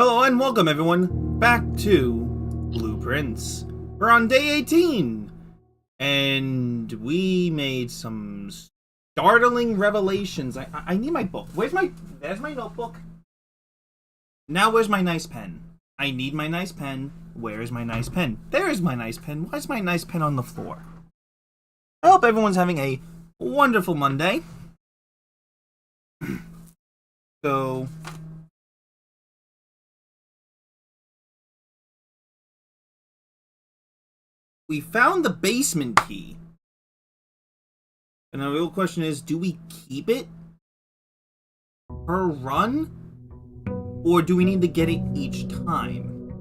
Hello and welcome everyone back to Blueprints. We're on day 18 and we made some startling revelations. I need my book. There's my notebook. Now where's my nice pen? I need my nice pen. Where is my nice pen? There's my nice pen. Why's my nice pen on the floor? I hope everyone's having a wonderful Monday. So we found the basement key. And the real question is, do we keep it per run? Or do we need to get it each time?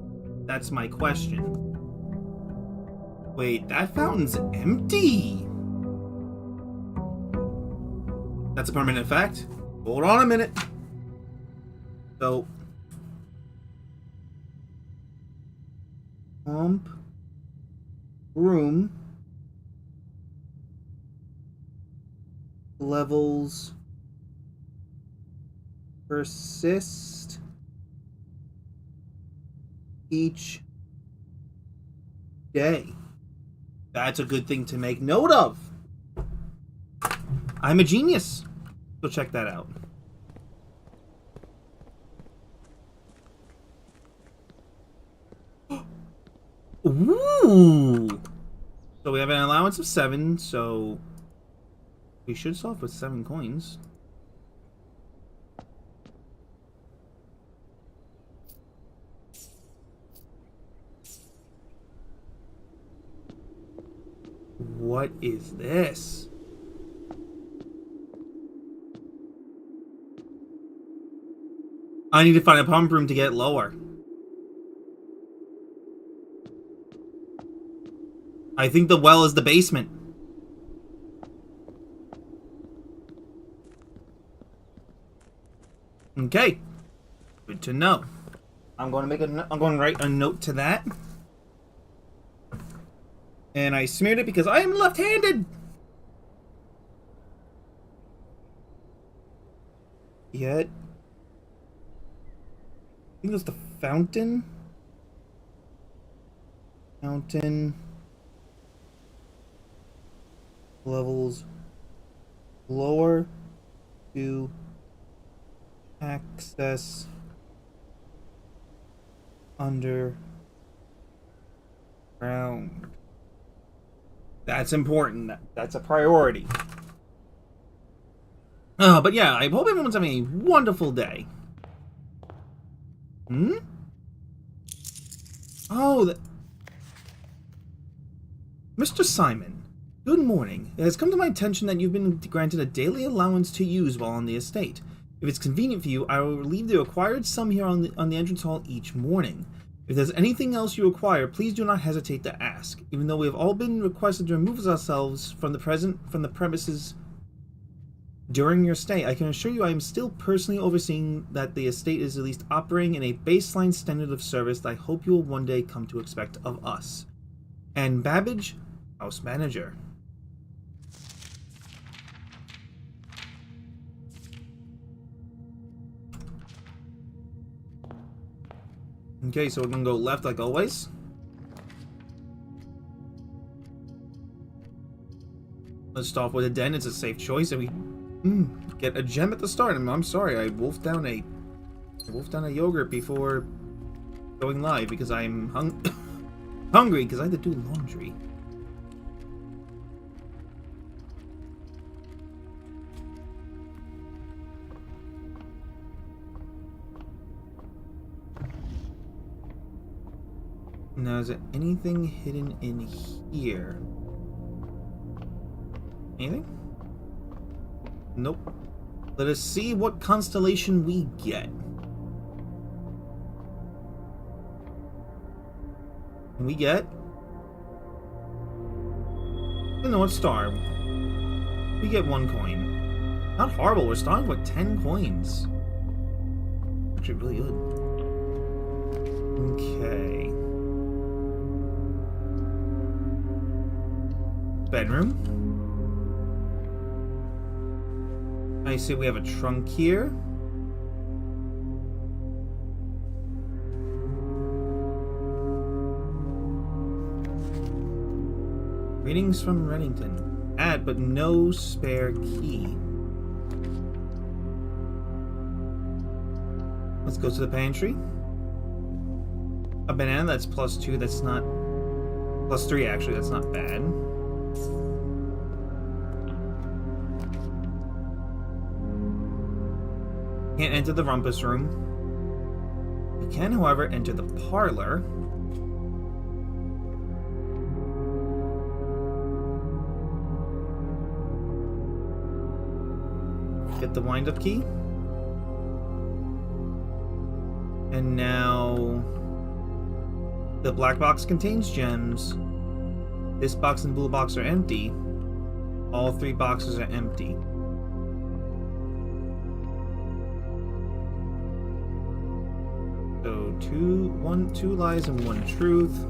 That's my question. Wait, that fountain's empty. That's a permanent effect. Hold on a minute. So, pump, room, levels, persist each day. That's a good thing to make note of. I'm a genius. Go check that out. Ooh! So we have an allowance of 7, so we should solve with 7 coins. What is this? I need to find a pump room to get lower. I think the well is the basement. Okay, good to know. I'm going to write a note to that. And I smeared it because I am left-handed. Yet, I think it was the fountain. Fountain. Levels lower to access underground. That's important. That's a priority. But yeah, I hope everyone's having a wonderful day. Oh, Mr. Simon. Good morning. It has come to my attention that you've been granted a daily allowance to use while on the estate. If it's convenient for you, I will leave the required sum here on the entrance hall each morning. If there's anything else you require, please do not hesitate to ask. Even though we have all been requested to remove ourselves from the premises during your stay, I can assure you I am still personally overseeing that the estate is at least operating in a baseline standard of service that I hope you will one day come to expect of us. And Babbage, house manager. Okay, so we're gonna go left like always. Let's start off with a den. It's a safe choice, and we get a gem at the start. I'm sorry, I wolfed down a yogurt before going live because I'm hungry because I had to do laundry. Now, is there anything hidden in here? Anything? Nope. Let us see what constellation we get. We get the North Star. We get 1 coin. Not horrible. We're starting with 10 coins. Actually, really good. Okay. Bedroom. I see we have a trunk here. Greetings from Reddington. Add, but no spare key. Let's go to the pantry. A banana, that's +2, that's not... +3, actually, that's not bad. Can't enter the rumpus room. We can, however, enter the parlor. Get the wind-up key. And now... the black box contains gems. This box and blue box are empty. All 3 boxes are empty. So 2 lies and 1 truth.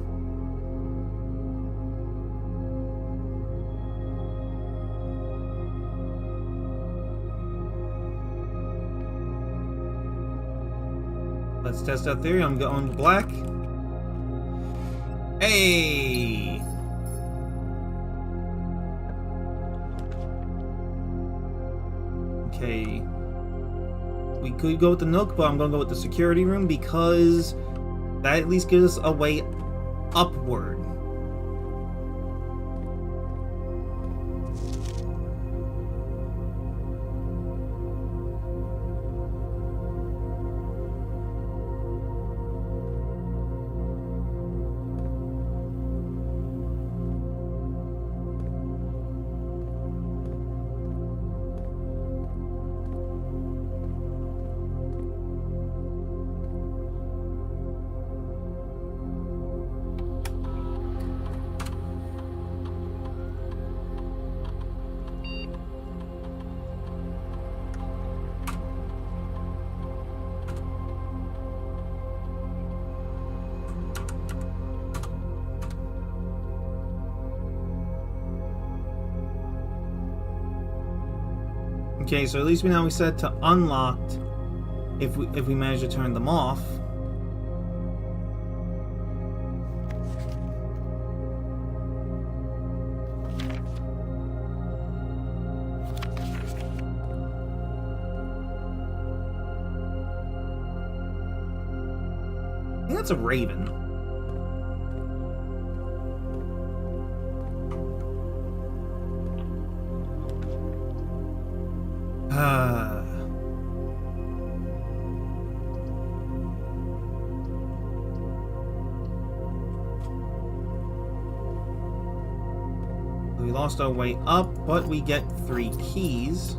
Let's test that theory. I'm going black. Hey! Okay. We could go with the Nook, but I'm gonna go with the security room because that at least gives us a way upward. Okay, so at least we set to unlocked if we manage to turn them off. I think that's a raven. We lost our way up, but we get 3 keys.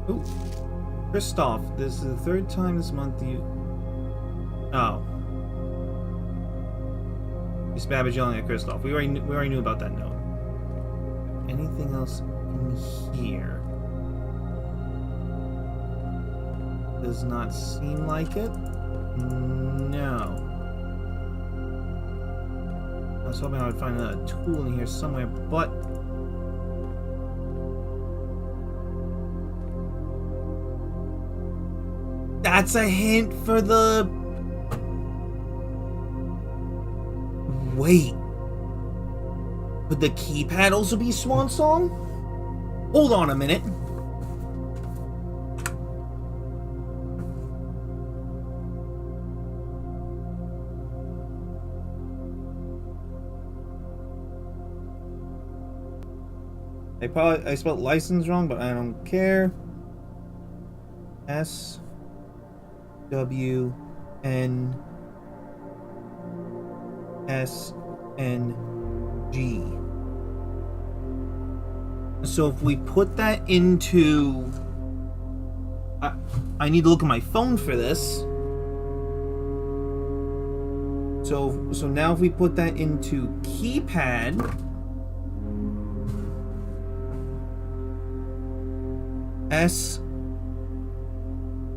Ooh. Christoph, this is the 3rd time this month you... Oh. Miss Babbage yelling at Christoph. We already knew about that note. Anything else in here? Does not seem like it. No. I was hoping I would find a tool in here somewhere, but... that's a hint for the... Wait. Would the keypad also be Swan Song? Hold on a minute. I spelled license wrong, but I don't care. S W N S N G. So if we put that into... I need to look at my phone for this. So now if we put that into keypad... S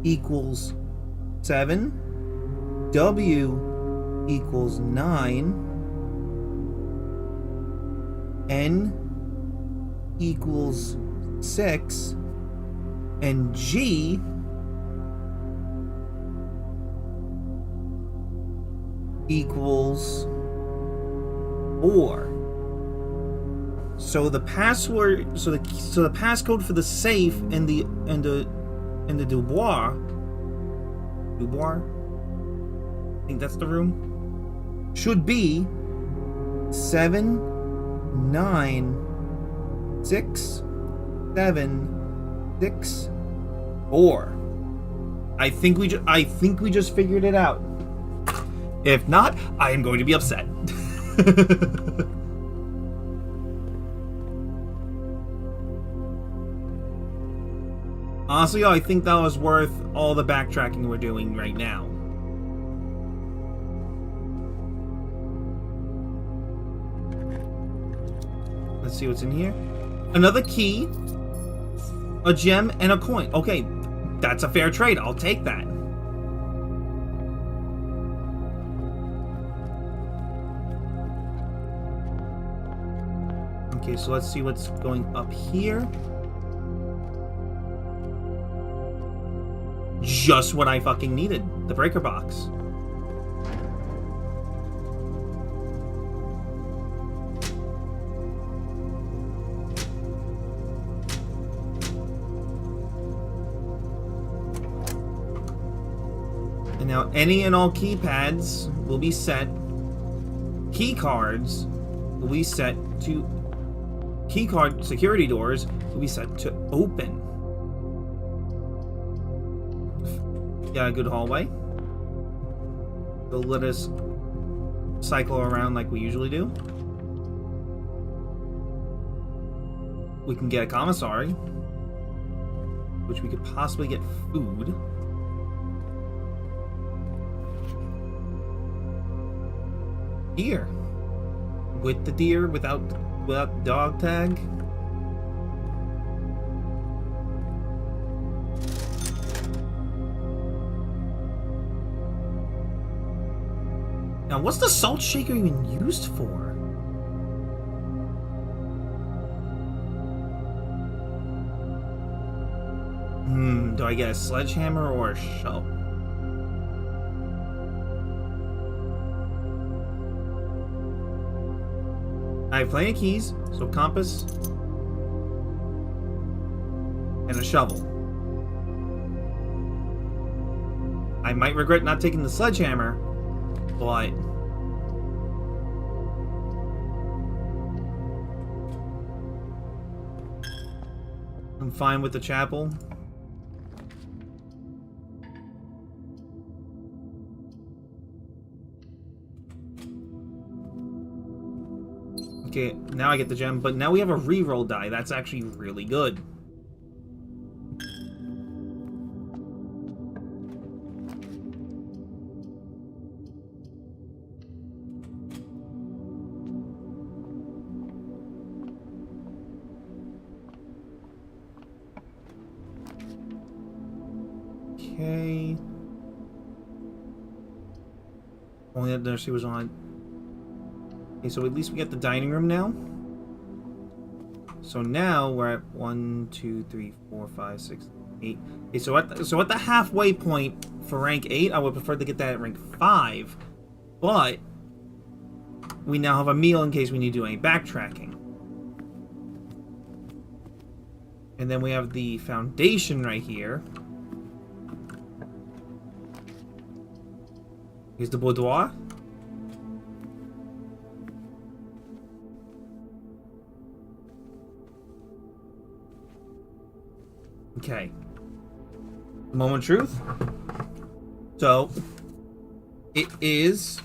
equals 7. W equals 9. N equals 6, and G equals 4. So the password, so the passcode for the safe and the Dubois, I think that's the room, should be 79664. I think we just figured it out. If not, I am going to be upset. Honestly, I think that was worth all the backtracking we're doing right now. Let's see what's in here. Another key, a gem, and a coin. Okay, that's a fair trade. I'll take that. Okay, so let's see what's going up here. Just what I fucking needed. The breaker box. And now any and all keypads will be set. Key cards will be set to... Keycard security doors will be set to open. Yeah, a good hallway. So let us cycle around like we usually do. We can get a commissary, which we could possibly get food. Deer. With the deer, without dog tag. Now, what's the salt shaker even used for? Do I get a sledgehammer or a shovel? I have plenty of keys, so compass and a shovel. I might regret not taking the sledgehammer, but I'm fine with the chapel. Okay, now I get the gem, but now we have a reroll die. That's actually really good. Okay. Only that nurse was on. Okay, so at least we get the dining room now. So now we're at 1, 2, 3, 4, 5, 6, 8. Okay, so at the halfway point for rank 8, I would prefer to get that at rank 5. But we now have a meal in case we need to do any backtracking. And then we have the foundation right here. Here's the boudoir. Okay. Moment of truth. So, it is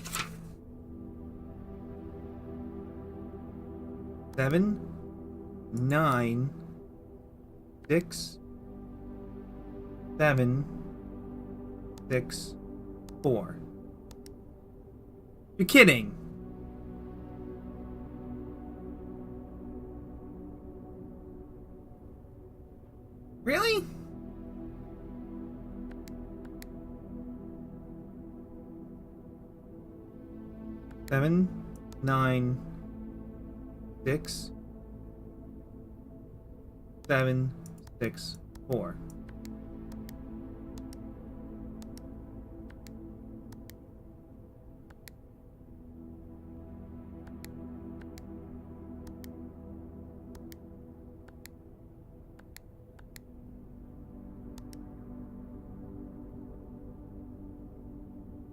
7, 9, 6, 7, 6, 4. You're kidding. Really? Seven, 9, 6, 7, 6, 4.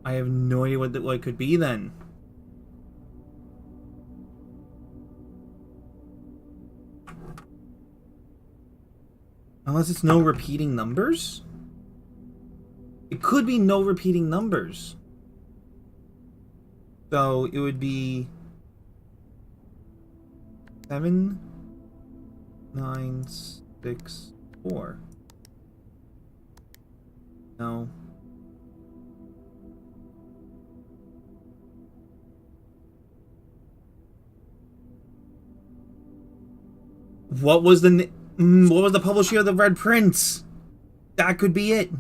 I have no idea what it could be then. Unless it's no repeating numbers? It could be no repeating numbers. So it would be 7, 9, 6, 4. No. What was the publisher of the Red Prince? That could be it.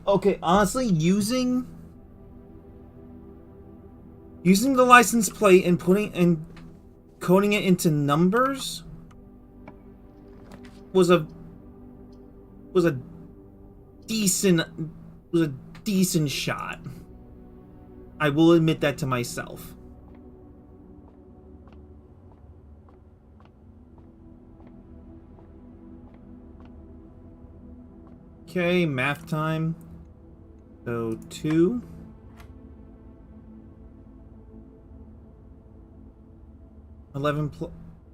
Okay, honestly, using the license plate and coding it into numbers was a decent shot. I will admit that to myself. Okay, math time. So 2.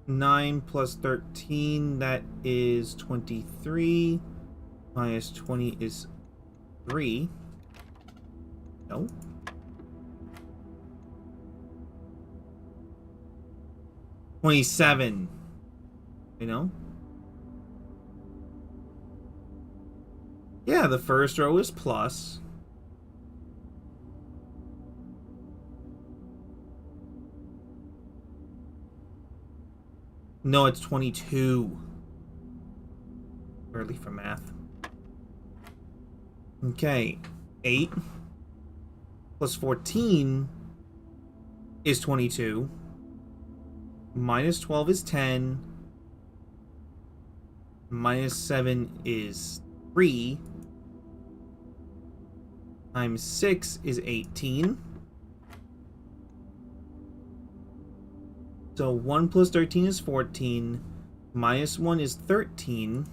9 plus 13, that is 23. Minus 20 is 3. No. $27. You know? Yeah, the first row is plus. No, it's 22. Early for math. Okay, 8 plus 14 is 22. Minus 12 is 10. Minus 7 is 3. Times 6 is 18. So 1 plus 13 is 14. Minus 1 is 13.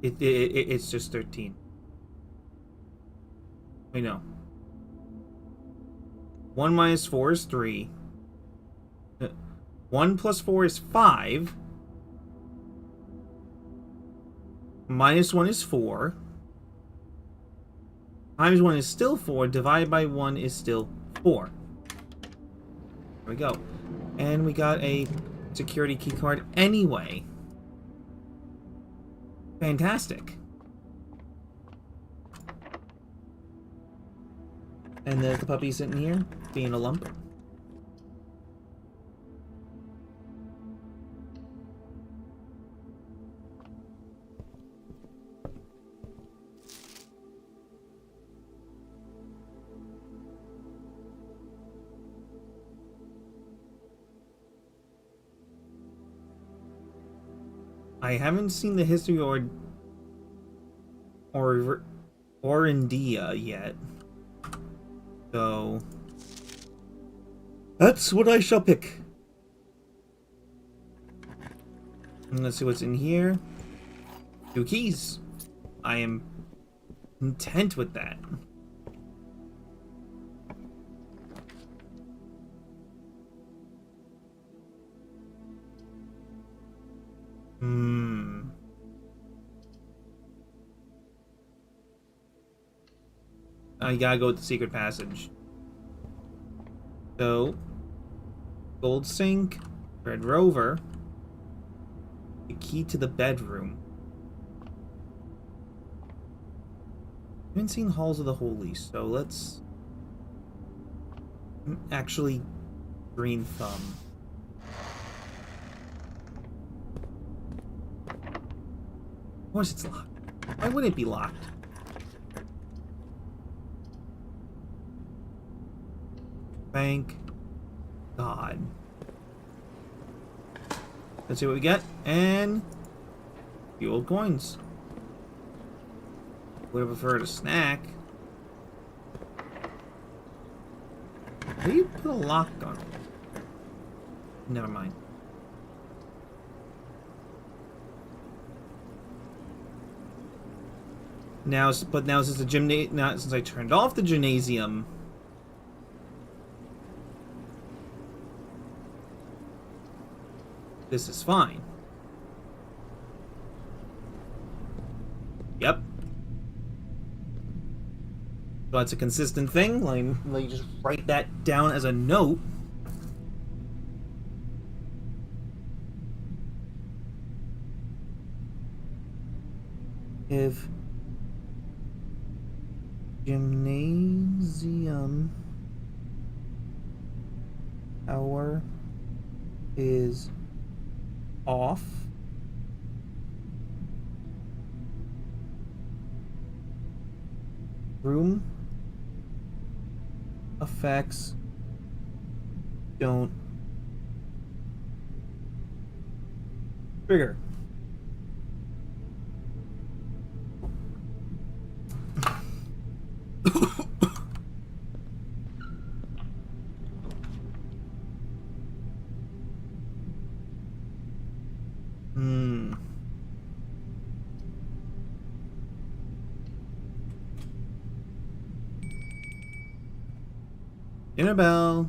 It's just 13. I know. 1 minus 4 is 3. 1 plus 4 is 5. Minus 1 is 4. Times 1 is still 4. Divided by 1 is still 4. There we go. And we got a security key card anyway. Fantastic. And there's the puppy sitting here, being a lump. I haven't seen the history or India yet. So that's what I shall pick. And let's see what's in here. 2 keys. I am content with that. Now you gotta go with the secret passage. So, gold sink, Red Rover, the key to the bedroom. I haven't seen Halls of the Holy, so let's actually green thumb. Of course it's locked. Why wouldn't it be locked? Thank God. Let's see what we get. And a few old coins. Would have preferred a snack. How do you put a lock on it? Never mind. Now, but now since since I turned off the gymnasium, this is fine. Yep. So that's a consistent thing. Let me just write that down as a note. If gymnasium power is off, room effects don't trigger. Dinner bell,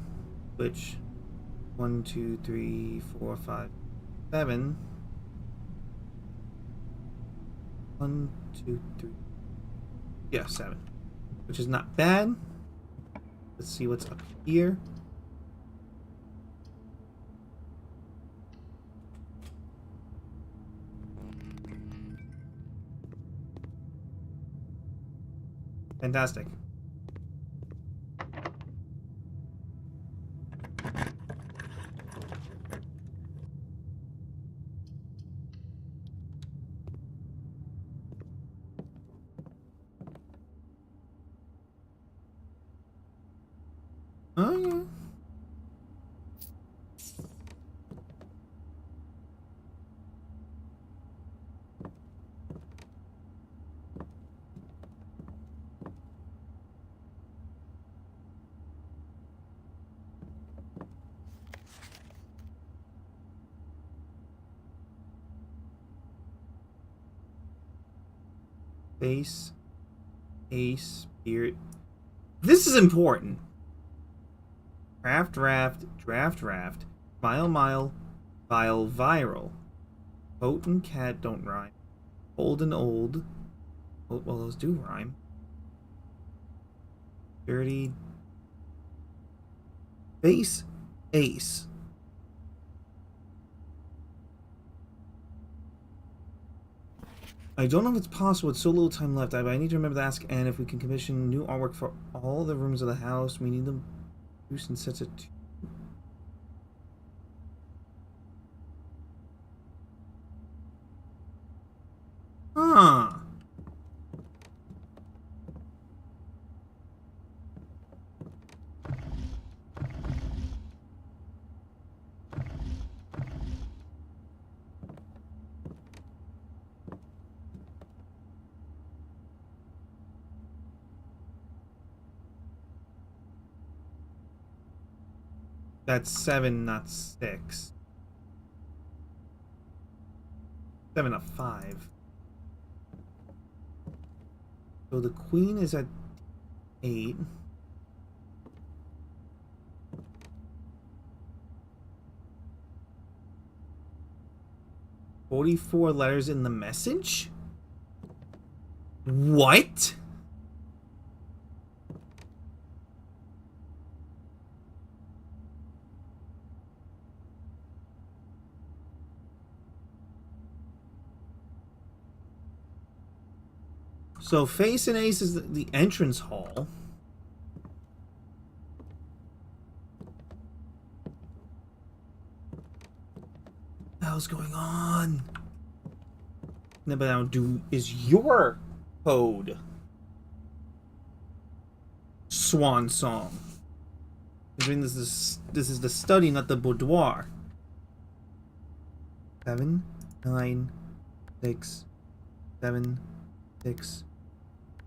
which 1, 2, 3, 4, 5, 7. 1, 2, 3. Yeah, 7. Which is not bad. Let's see what's up here. Fantastic. Oh, yeah. Base, ace, spirit. This is important. Draft, draft. Mile, vile, viral. Boat and cat don't rhyme. Old and old. Oh, well, those do rhyme. Dirty. Base, ace. I don't know if it's possible with so little time left, but I need to remember to ask Anne if we can commission new artwork for all the rooms of the house. We need them produced in sets of 2. Huh. That's 7, not 6. 7 of 5. So the queen is at 8. "44 letters in the message?" What? So face and ace is the entrance hall. What the hell's going on? But now is your code swan song? I mean, this is the study, not the boudoir. 7, 9, 6, 7, 6,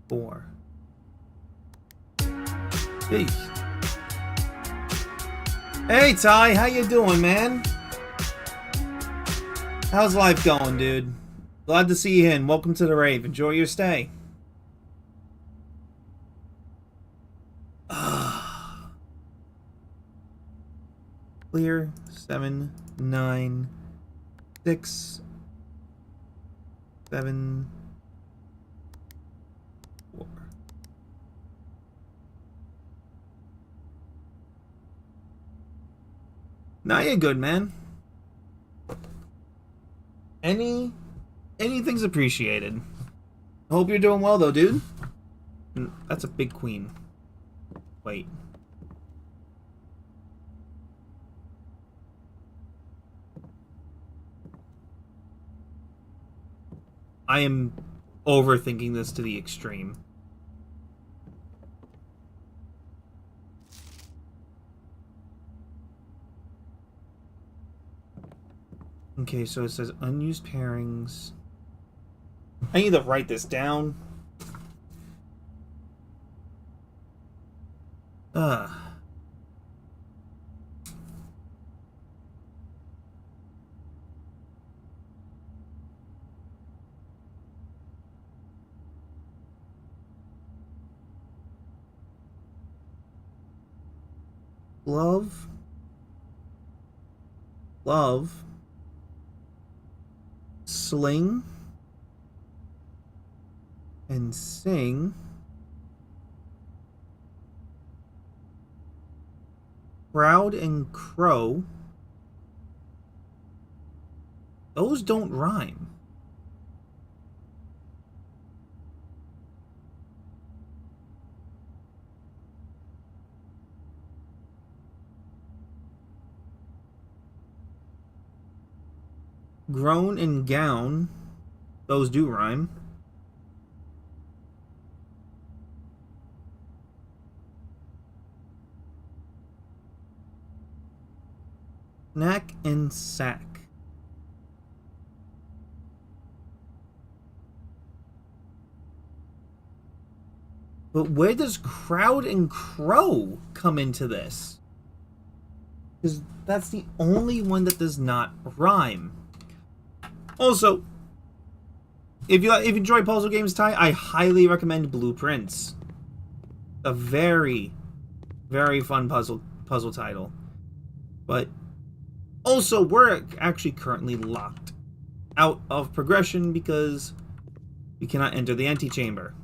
4. Jeez. Hey Ty, how you doing, man? How's life going, dude? Glad to see you in. Welcome to the rave. Enjoy your stay. Clear. 7, 9, 6, 7, 4. Now you're good, man. Anything's appreciated. I hope you're doing well, though, dude. That's a big queen. Wait. I am overthinking this to the extreme. Okay, so it says unused pairings. I need to write this down. Love. Sling. And sing. Crowd and crow. Those don't rhyme. Groan and gown. Those do rhyme. Snack and sack. But where does crowd and crow come into this? Because that's the only one that does not rhyme. Also, if you enjoy puzzle games, Ty, I highly recommend Blueprints. A very, very fun puzzle title. But also, we're actually currently locked out of progression because we cannot enter the antechamber.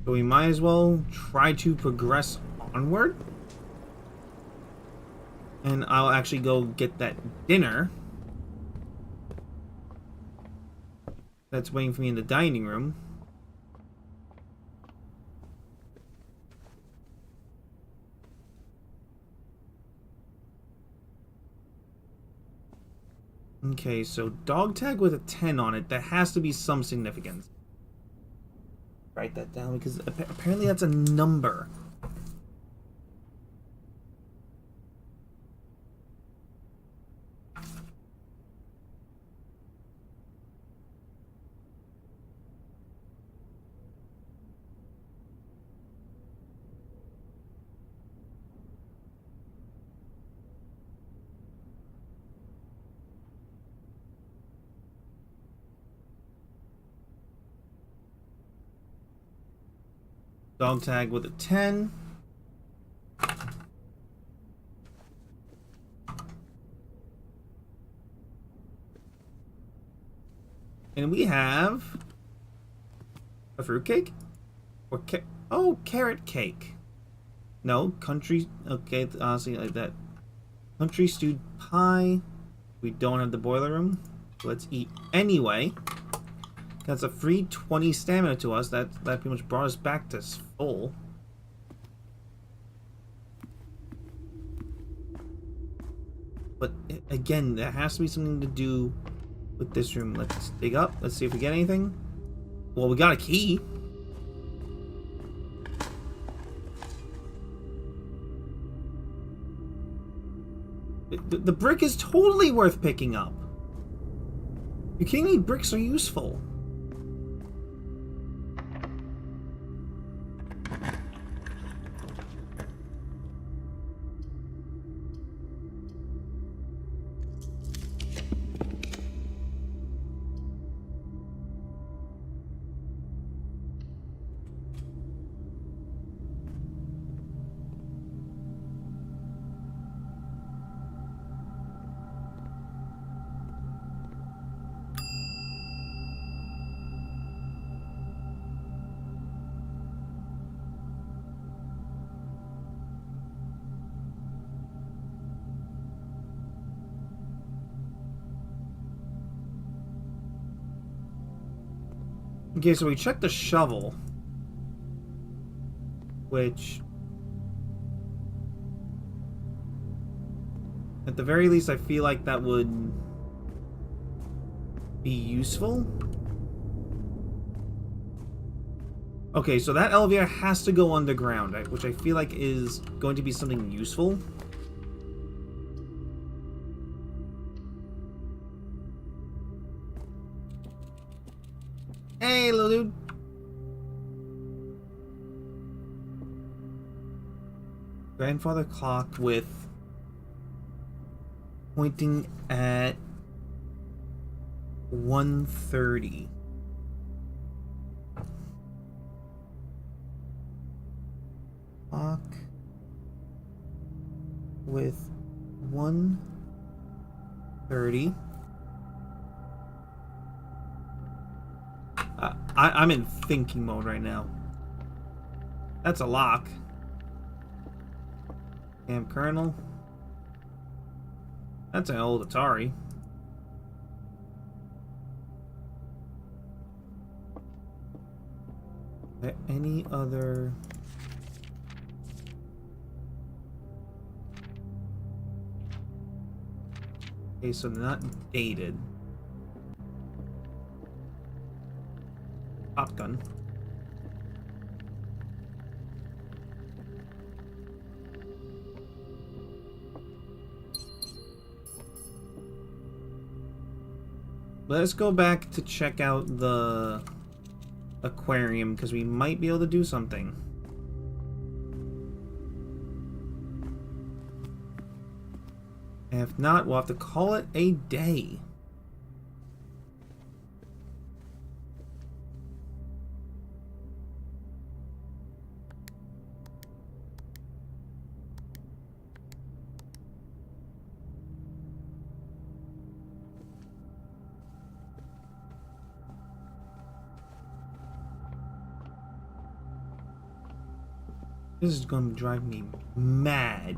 So we might as well try to progress onward. And I'll actually go get that dinner that's waiting for me in the dining room. Okay, so dog tag with a 10 on it. That has to be some significance. Write that down because apparently that's a number. Dog tag with a 10. And we have a fruitcake? Or carrot cake. No, country. Okay, honestly, like that. Country stewed pie. We don't have the boiler room. Let's eat anyway. That's a free 20 stamina to us. That pretty much brought us back to full. But again, there has to be something to do with this room. Let's dig up. Let's see if we get anything. Well, we got a key. The brick is totally worth picking up. You kidding me? Bricks are useful. Okay, so we checked the shovel, which, at the very least, I feel like that would be useful. Okay, so that elevator has to go underground, which I feel like is going to be something useful. Hey, little dude. Grandfather clock with pointing at 1:30. Clock with 1:30. I'm in thinking mode right now. That's a lock. Damn Colonel. That's an old Atari. Any other... Okay, so they're not dated. Pop gun. Let's go back to check out the aquarium, because we might be able to do something. And if not, we'll have to call it a day. This is going to drive me mad.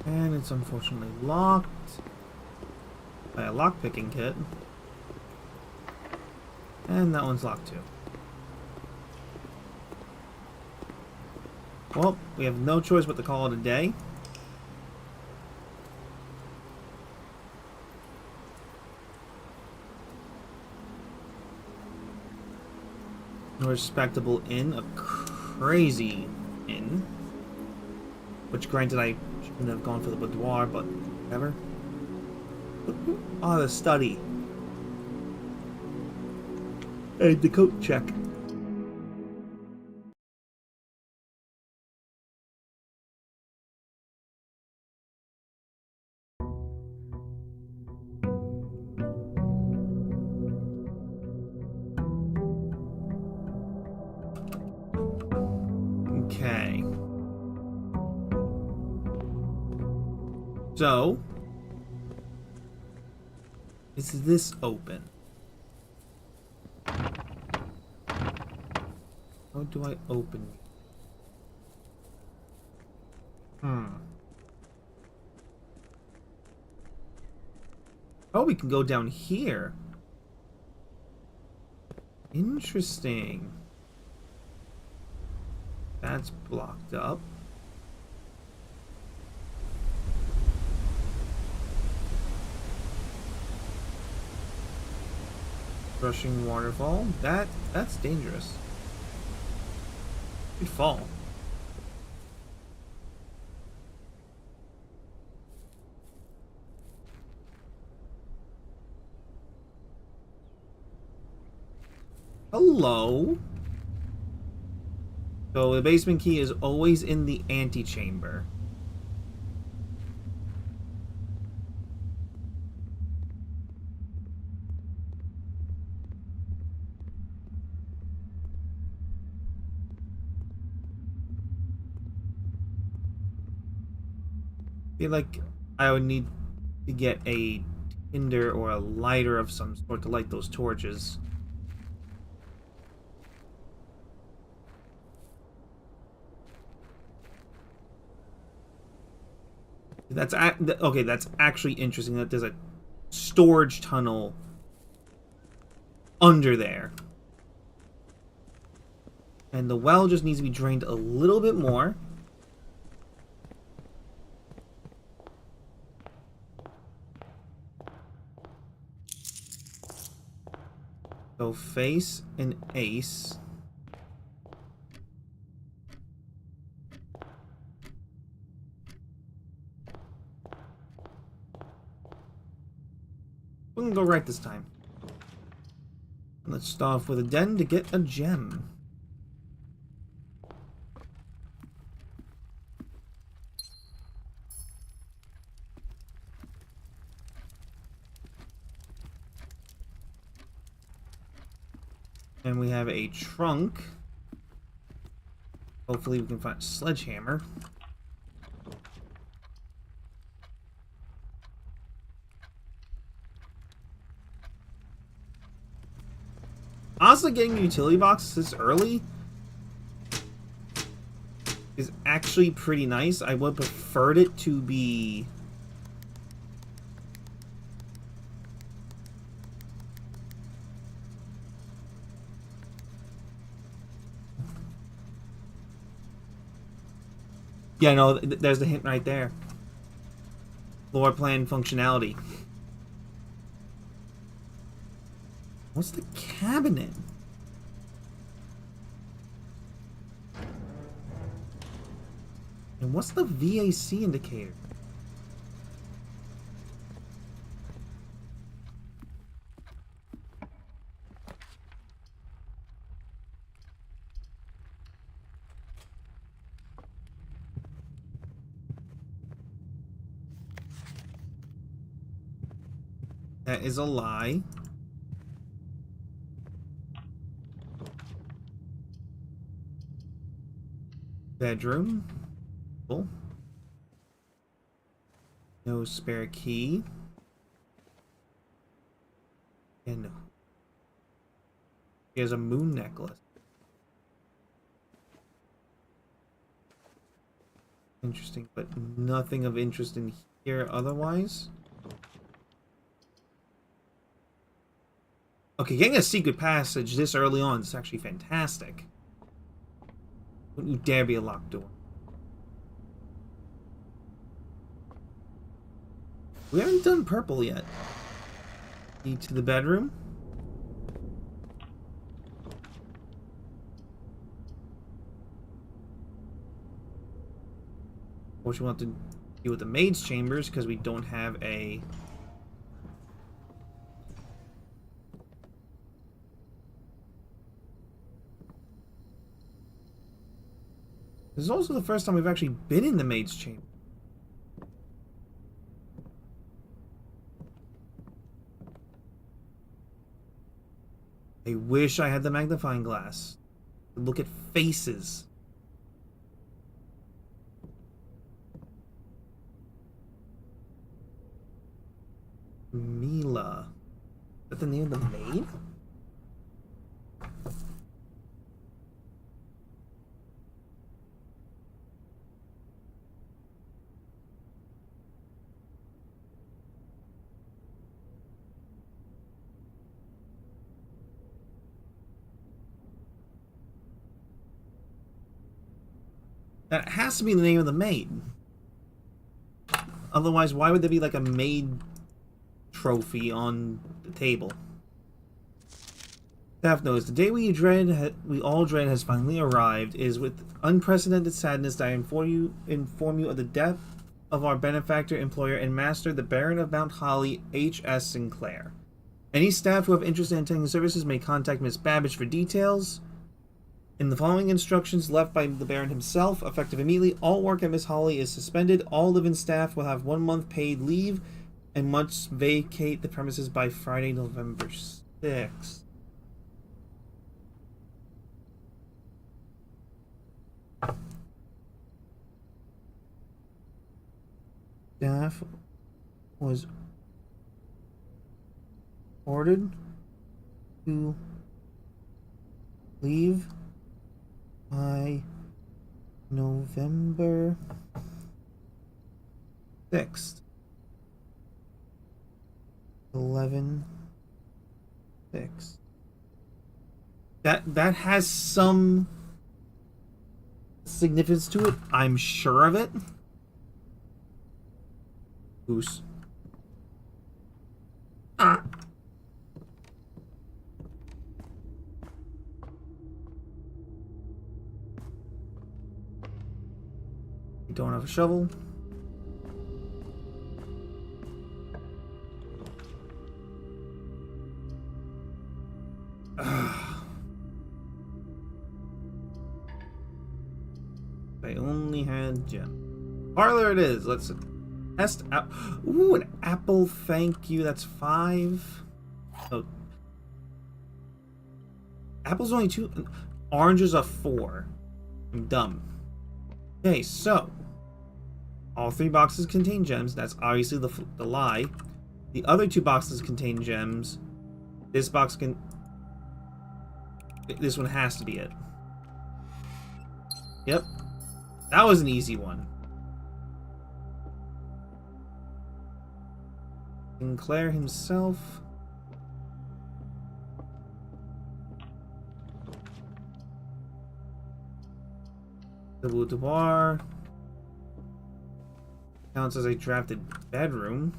And it's unfortunately locked by a lockpicking kit. And that one's locked too. Well, we have no choice but to call it a day. A respectable inn, a crazy inn. Which, granted, I shouldn't have gone for the boudoir, but whatever. Oh, the study. Hey, the coat check. Okay. So, is this open? How do I open it? Oh, we can go down here. Interesting. That's blocked up. Rushing waterfall. That's dangerous. Could fall. Hello. So the basement key is always in the antechamber. I feel like I would need to get a tinder or a lighter of some sort to light those torches. Okay. That's actually interesting. That there's a storage tunnel under there, and the well just needs to be drained a little bit more. So face and ace. We can go right this time. Let's start off with a den to get a gem. And we have a trunk. Hopefully we can find a sledgehammer. Honestly, getting a utility box this early is actually pretty nice. I would have preferred it to be... Yeah, no, there's the hint right there. Floor plan functionality. What's the cabinet? And what's the VAC indicator? That is a lie. Bedroom. Cool. No spare key. And he has a moon necklace. Interesting, but nothing of interest in here otherwise. Okay, getting a secret passage this early on is actually fantastic. Don't you dare be a locked door. We haven't done purple yet. Key to the bedroom. Which we'll have to deal with the maid's chambers because we don't have a... This is also the first time we've actually been in the maid's chamber. I wish I had the magnifying glass. Look at faces. Mila. Is that the name of the maid? That has to be the name of the maid. Otherwise, why would there be like a maid trophy on the table? Staff knows the day we all dread has finally arrived. It is with unprecedented sadness that I inform you of the death of our benefactor, employer, and master, the Baron of Mount Holly, H.S. Sinclair. Any staff who have interest in attending services may contact Miss Babbage for details. In the following instructions left by the Baron himself, effective immediately, all work at Miss Holly is suspended. All live-in staff will have 1 month paid leave and must vacate the premises by Friday, November 6th. Staff was ordered to leave by November 6th. 11/6. That has some significance to it. I'm sure of it. Goose. Ah. You don't have a shovel. I only had gem. Parlor it is. Let's test out. Ooh, an apple. Thank you. That's 5. Oh. Apple's only 2. Oranges are 4. I'm dumb. Okay, so all 3 boxes contain gems. That's obviously the lie. The other 2 boxes contain gems. This box can... This one has to be it. Yep. That was an easy one. Sinclair himself. The boudoir. Counts as a drafted bedroom.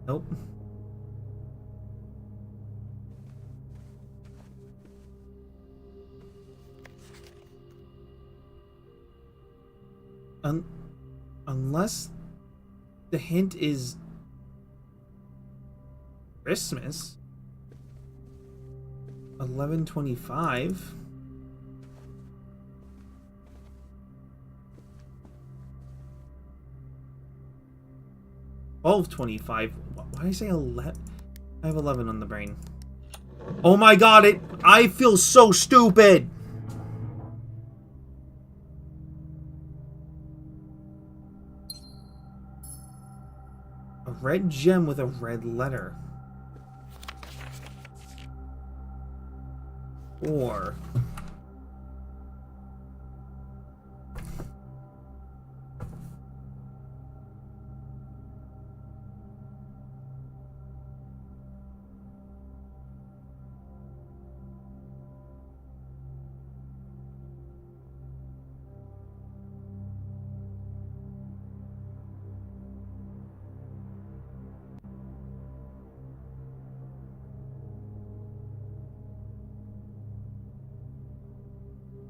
Nope. Unless the hint is Christmas. 11/25. $12.25. Why did I say 11? I have 11 on the brain. Oh my god! I feel so stupid. A red gem with a red letter. Or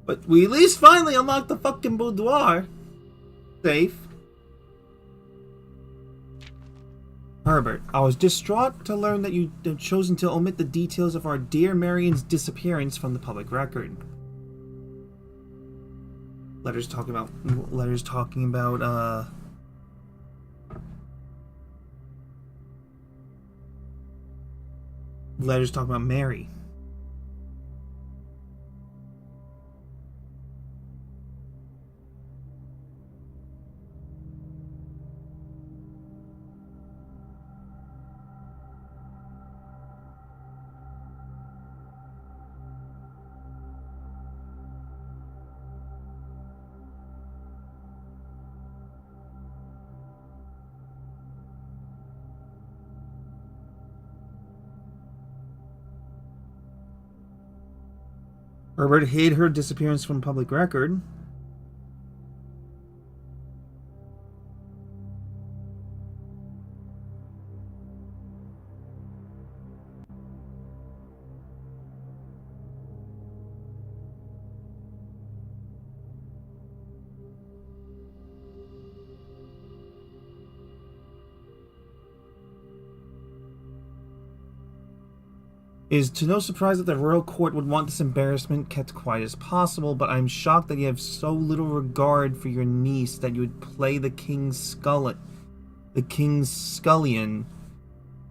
But we at least finally unlocked the fucking boudoir. Safe. Herbert, I was distraught to learn that you have chosen to omit the details of our dear Marion's disappearance from the public record. Letters talking about Mary. Herbert hid her disappearance from public record. It is to no surprise that the royal court would want this embarrassment kept quiet as possible, but I'm shocked that you have so little regard for your niece that you would play the king's scullion,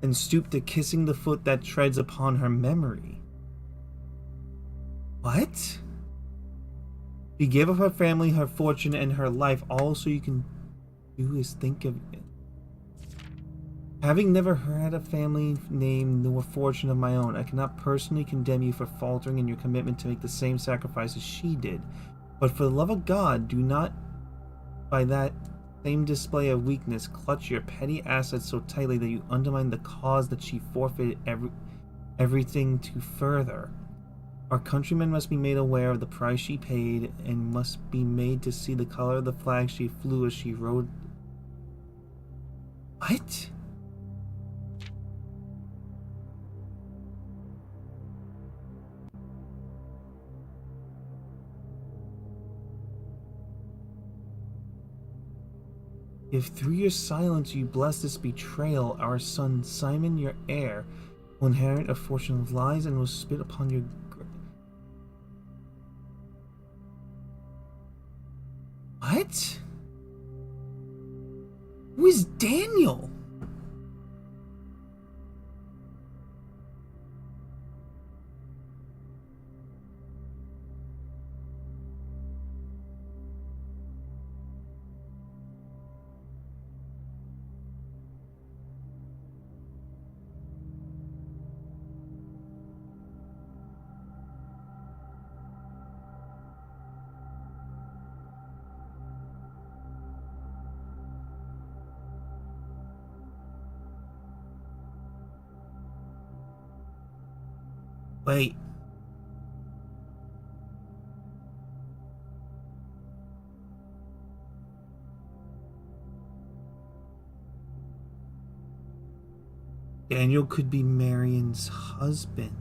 and stoop to kissing the foot that treads upon her memory. What? You gave up her family, her fortune, and her life, all so you can do is think of it. Having never had a family name nor fortune of my own, I cannot personally condemn you for faltering in your commitment to make the same sacrifices she did. But for the love of God, do not, by that same display of weakness, clutch your petty assets so tightly that you undermine the cause that she forfeited everything to further. Our countrymen must be made aware of the price she paid, and must be made to see the color of the flag she flew as she rode. What? If through your silence you bless this betrayal, our son Simon, your heir, will inherit a fortune of lies and will spit upon your What? Who is Daniel? Wait. Daniel could be Marion's husband.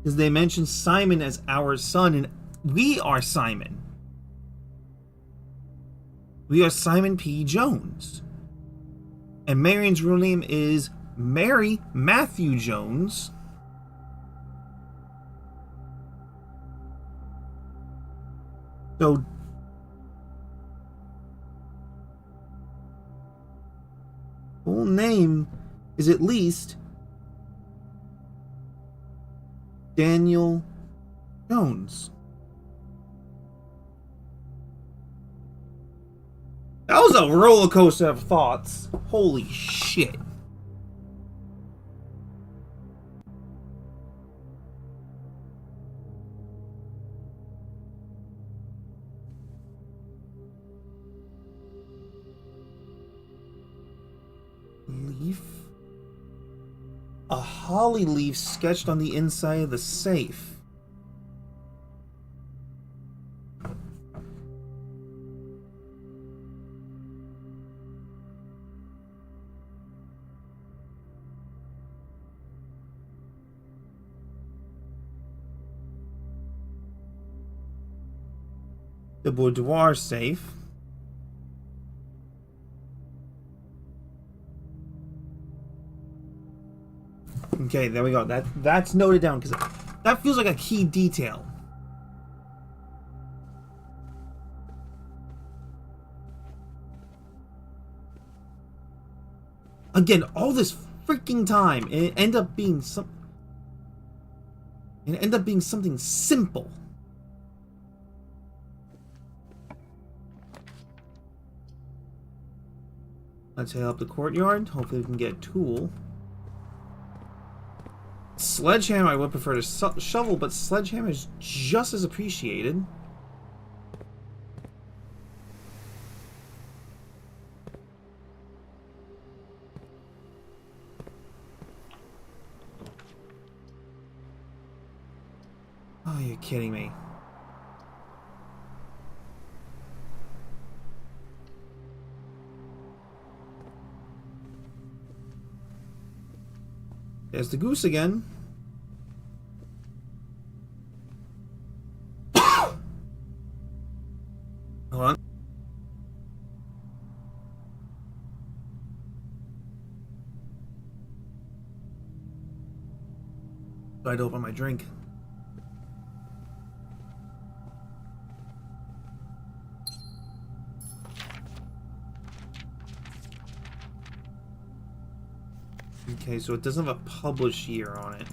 Because they mention Simon as our son, and we are Simon. We are Simon P. Jones. And Marion's real name is Mary Matthew Jones. So full name is at least Daniel Jones. That was a roller coaster of thoughts. Holy shit. Leaf? A holly leaf sketched on the inside of the safe. The boudoir safe. Okay, there we go. That's noted down because that feels like a key detail. Again, all this freaking time, and it ended up being something simple. Let's head up the courtyard. Hopefully we can get a tool. Sledgehammer, I would prefer to shovel, but sledgehammer is just as appreciated. Oh, you're kidding me. There's the goose again. Hold on. I'd open my drink. Okay, so it doesn't have a publish year on it.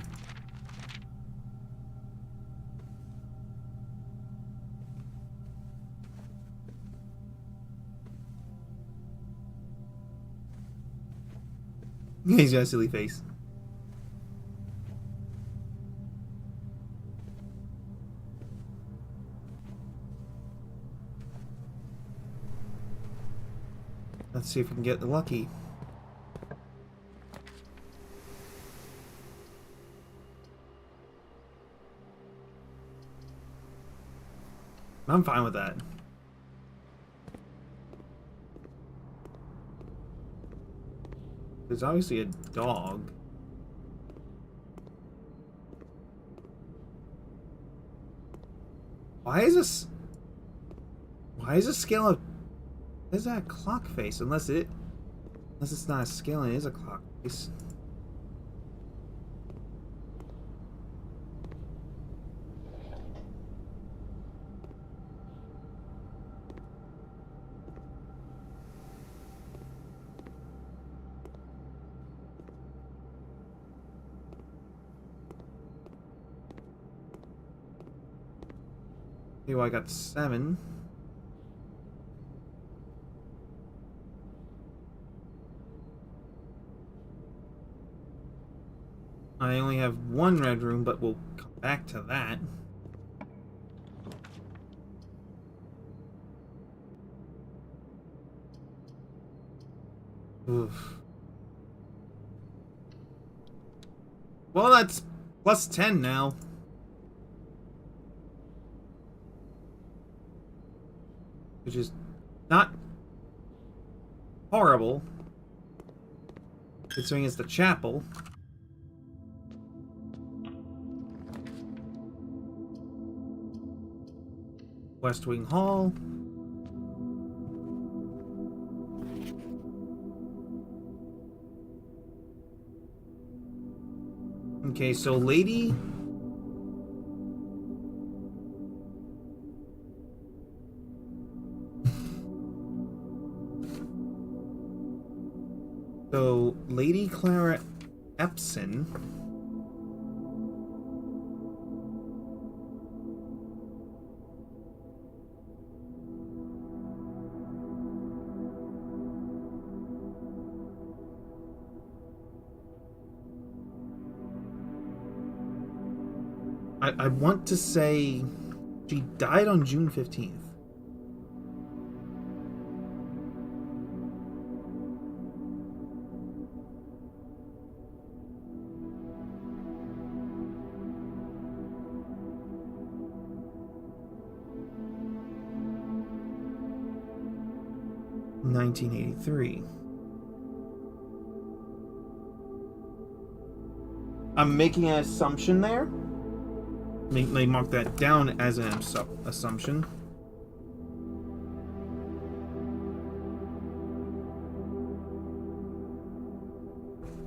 He's got a silly face. Let's see if we can get lucky. I'm fine with that. There's obviously a dog. Why is this scale of... Is that a clock face? Unless it's not a scale and it is a clock face. Okay, well, I got 7. I only have 1 red room, but we'll come back to that. Oof. Well, that's plus 10 now. Which is not horrible, considering it's the chapel. West Wing Hall. Okay, so Lady... So, Lady Clara Epson... I want to say she died on June 15th. 1983. I'm making an assumption there. Let me mark that down as an assumption.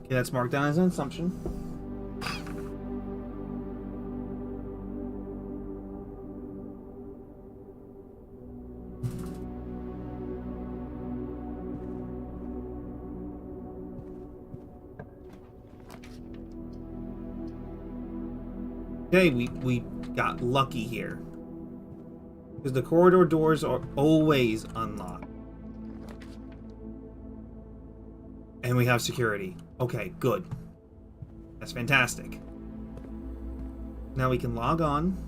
Okay, that's marked down as an assumption. Okay, we got lucky here. Because the corridor doors are always unlocked. And we have security. Okay, good. That's fantastic. Now we can log on.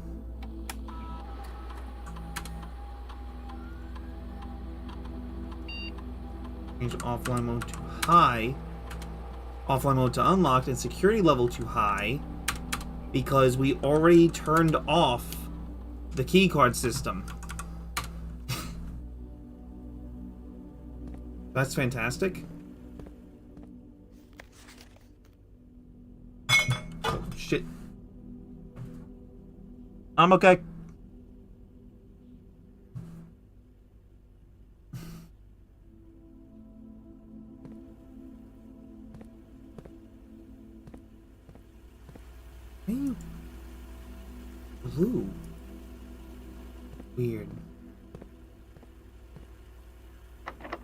Change offline mode to high. Offline mode to unlocked and security level to high. Because we already turned off the keycard system. That's fantastic. Oh, shit. I'm okay. Blue. Weird. Of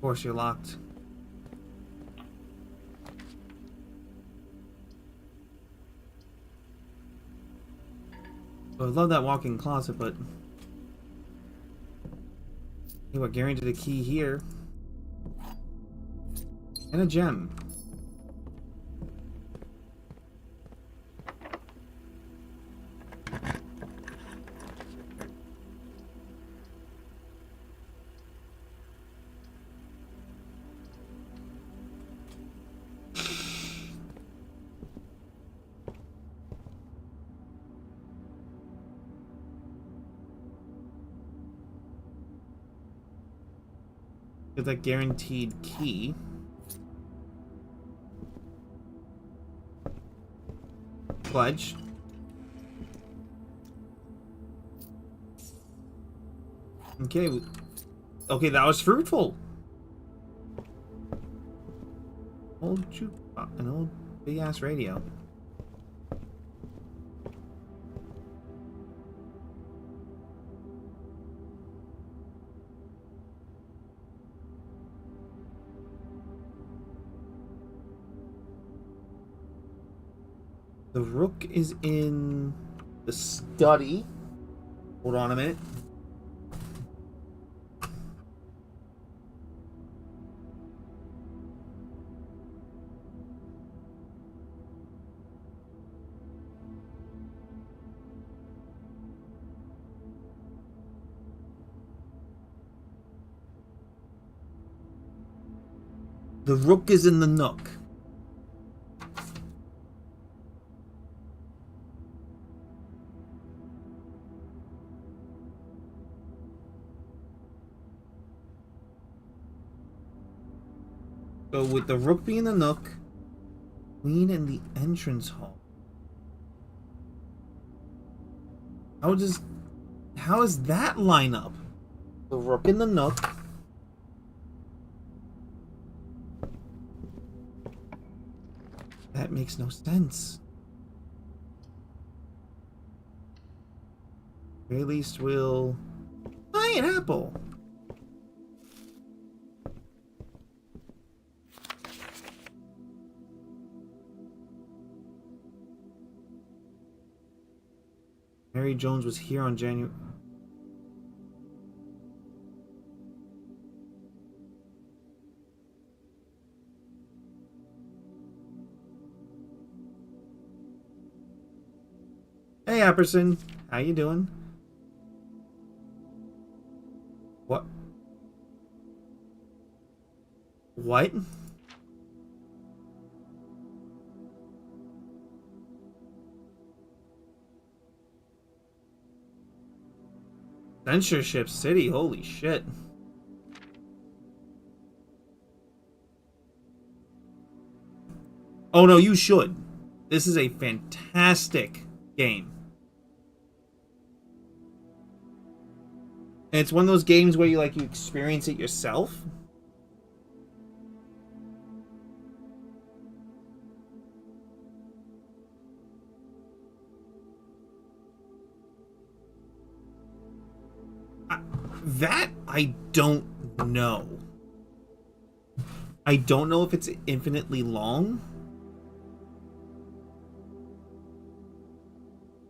course, you're locked. Well, I love that walk-in closet, but... Hey, what, guaranteed a key here. And a gem. Get that guaranteed key. Pledge. Okay. Okay, that was fruitful. An old big ass radio. The rook is in the study. Hold on a minute. The rook is in the nook. So with the rook being in the nook, queen in the entrance hall. How does that line up? The rook in the nook. That makes no sense. At very least we'll buy an apple. Mary Jones was here on January... Hey, Apperson. How you doing? What? What? Censorship City, holy shit. Oh no, you should. This is a fantastic game. And it's one of those games where you experience it yourself. That I don't know. I don't know if it's infinitely long.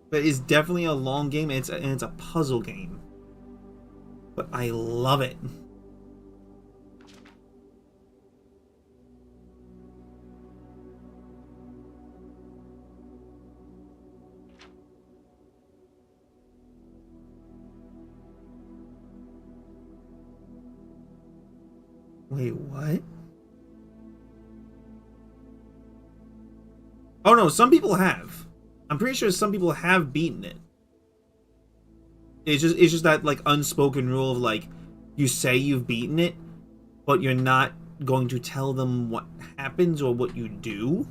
But it's definitely a long game, and it's a puzzle game. But I love it. Wait, what? Oh no, some people have. I'm pretty sure some people have beaten it. It's just that unspoken rule of you say you've beaten it, but you're not going to tell them what happens or what you do.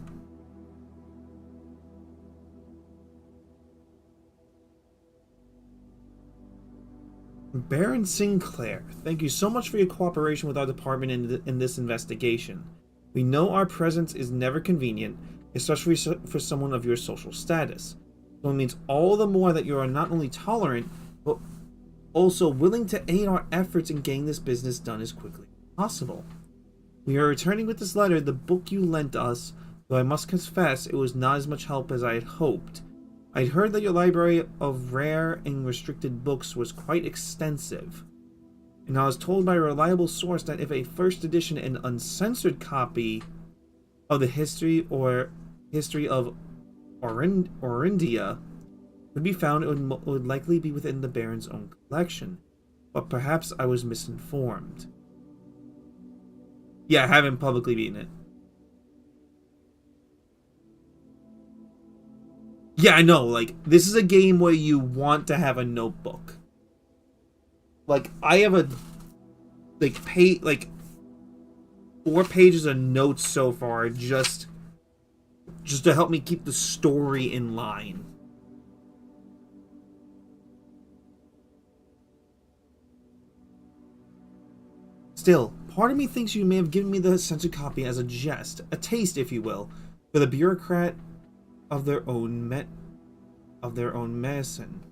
Baron Sinclair, thank you so much for your cooperation with our department in this investigation. We know our presence is never convenient, especially for someone of your social status. So it means all the more that you are not only tolerant, but also willing to aid our efforts in getting this business done as quickly as possible. We are returning with this letter the book you lent us, though I must confess it was not as much help as I had hoped. I'd heard that your library of rare and restricted books was quite extensive, and I was told by a reliable source that if a first edition and uncensored copy of the history of Orindia would be found, it would likely be within the Baron's own collection. But perhaps I was misinformed. Yeah, I haven't publicly beaten it. Yeah, I know, this is a game where you want to have a notebook. I have a 4 pages of notes so far just to help me keep the story in line. Still, part of me thinks you may have given me the censored copy as a jest, a taste, if you will, for the bureaucrat of their own medicine.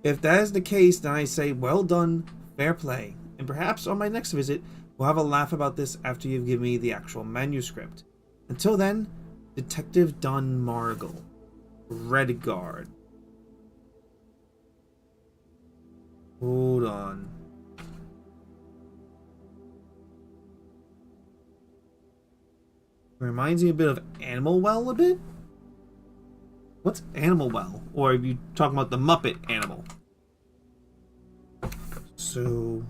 If that is the case, then I say well done, fair play, and perhaps on my next visit we'll have a laugh about this after you've given me the actual manuscript. Until then, Detective Don Margle, Redguard. Hold on. Reminds me a bit of Animal Well a bit? What's Animal Well? Or are you talking about the Muppet Animal? So...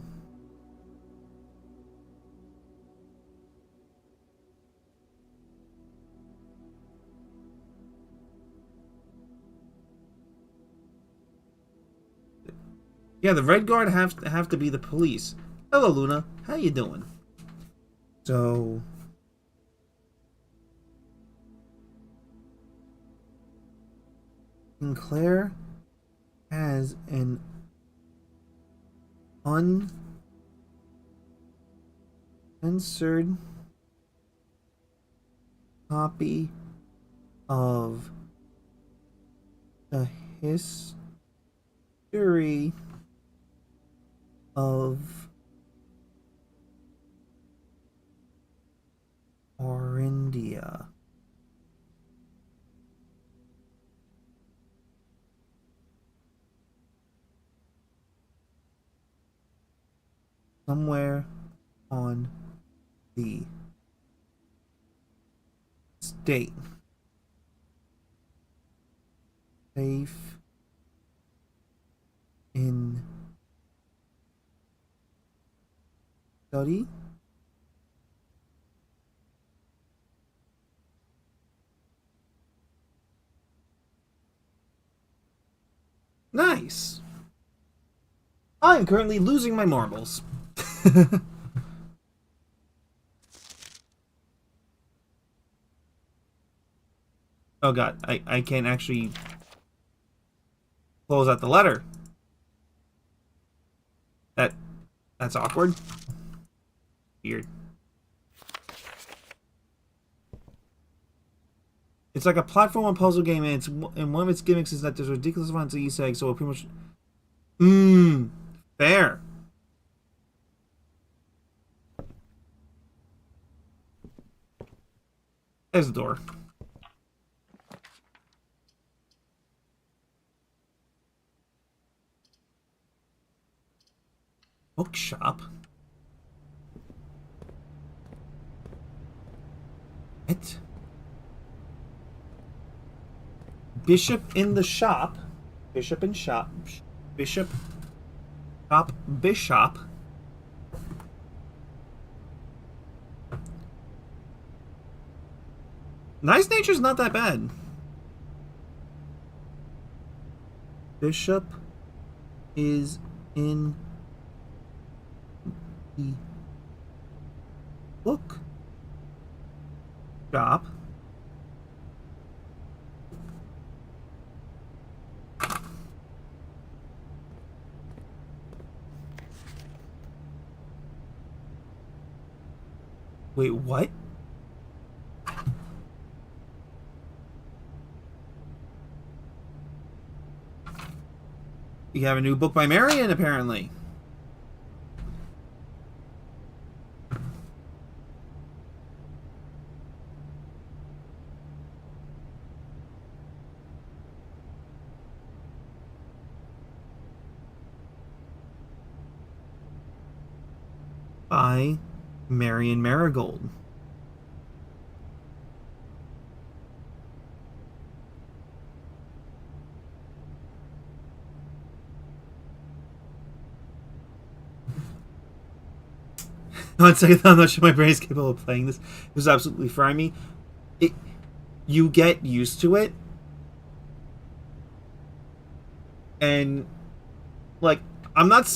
yeah, the Red Guard have to be the police. Hello, Luna. How you doing? So... Sinclair has an uncensored copy of the history of Orindia. Somewhere on the state. Safe in study. Nice. I'm currently losing my marbles. Oh god, I can't actually close out the letter. That's awkward. Weird. It's like a platform and puzzle game, and one of its gimmicks is that there's ridiculous amounts of Easter eggs, so it pretty much... fair. There's the door. Bookshop? What? Bishop in the shop. Bishop in shop. Bishop. Shop. Bishop. Nice nature's not that bad. Bishop is in the book shop. Wait, what? You have a new book by Marion, apparently. By Marion Marigold. On second thought, I'm not sure my brain is capable of playing this. It was absolutely frying me. You get used to it, and like I'm not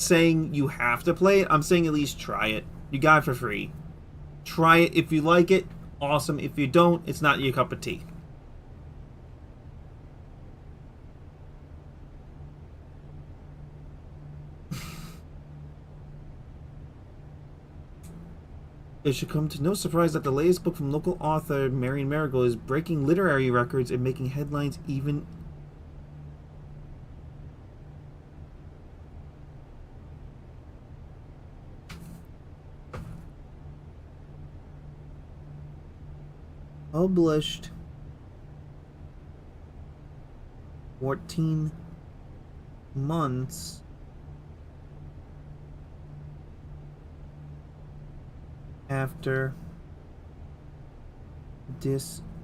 saying you have to play it. I'm saying at least try it. You got it for free. Try it. If you like it, awesome. If you don't, it's not your cup of tea. It should come to no surprise that the latest book from local author Marion Marigold is breaking literary records and making headlines even... Published 14 months after disappearance.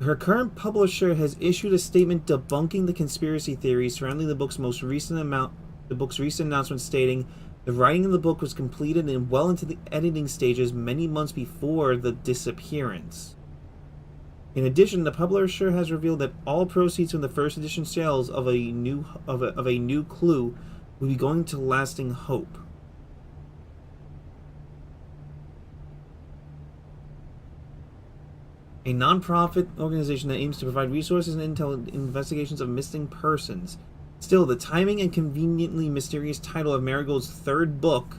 Her current publisher has issued a statement debunking the conspiracy theories surrounding the book's recent announcement, stating the writing of the book was completed and well into the editing stages many months before the disappearance. In addition, the publisher has revealed that all proceeds from the first edition sales of a new clue will be going to Lasting Hope. A non-profit organization that aims to provide resources and intel in investigations of missing persons. Still, the timing and conveniently mysterious title of Marigold's third book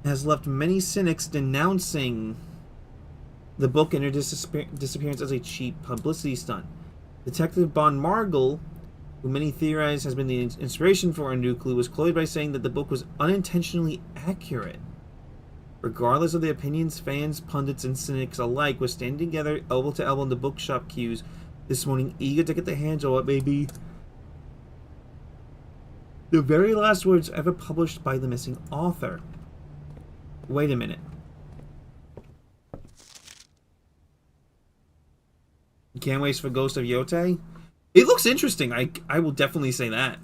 has left many cynics denouncing the book and her disappearance as a cheap publicity stunt. Detective Bon Margul, who many theorize has been the inspiration for A New Clue, was quoted by saying that the book was unintentionally accurate. Regardless of the opinions, fans, pundits, and cynics alike were standing together, elbow to elbow in the bookshop queues this morning, eager to get their hands on what may be the very last words ever published by the missing author. Wait a minute. Can't wait for Ghost of Yote? It looks interesting. I will definitely say that.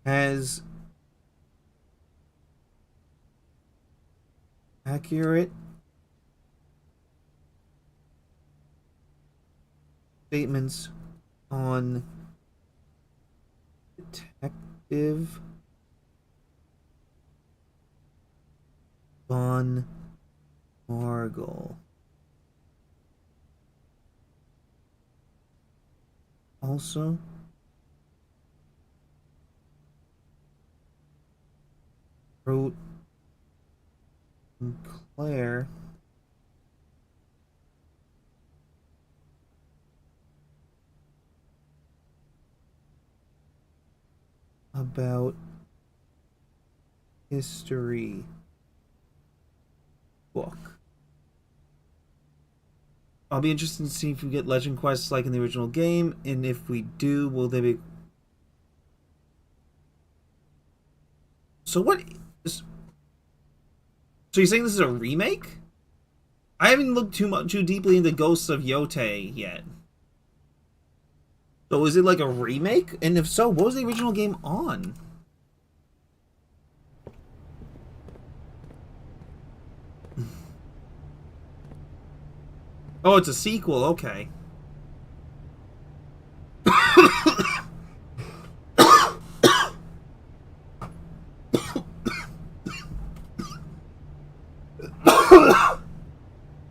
has accurate statements on Detective Von Margle. Also, wrote Sinclair about history book. I'll be interested to see if we get legend quests like in the original game, and if we do, will they be... So what is... So you're saying this is a remake? I haven't looked too deeply into Ghosts of Yote yet. So is it like a remake? And if so, what was the original game on? Oh, it's a sequel, okay.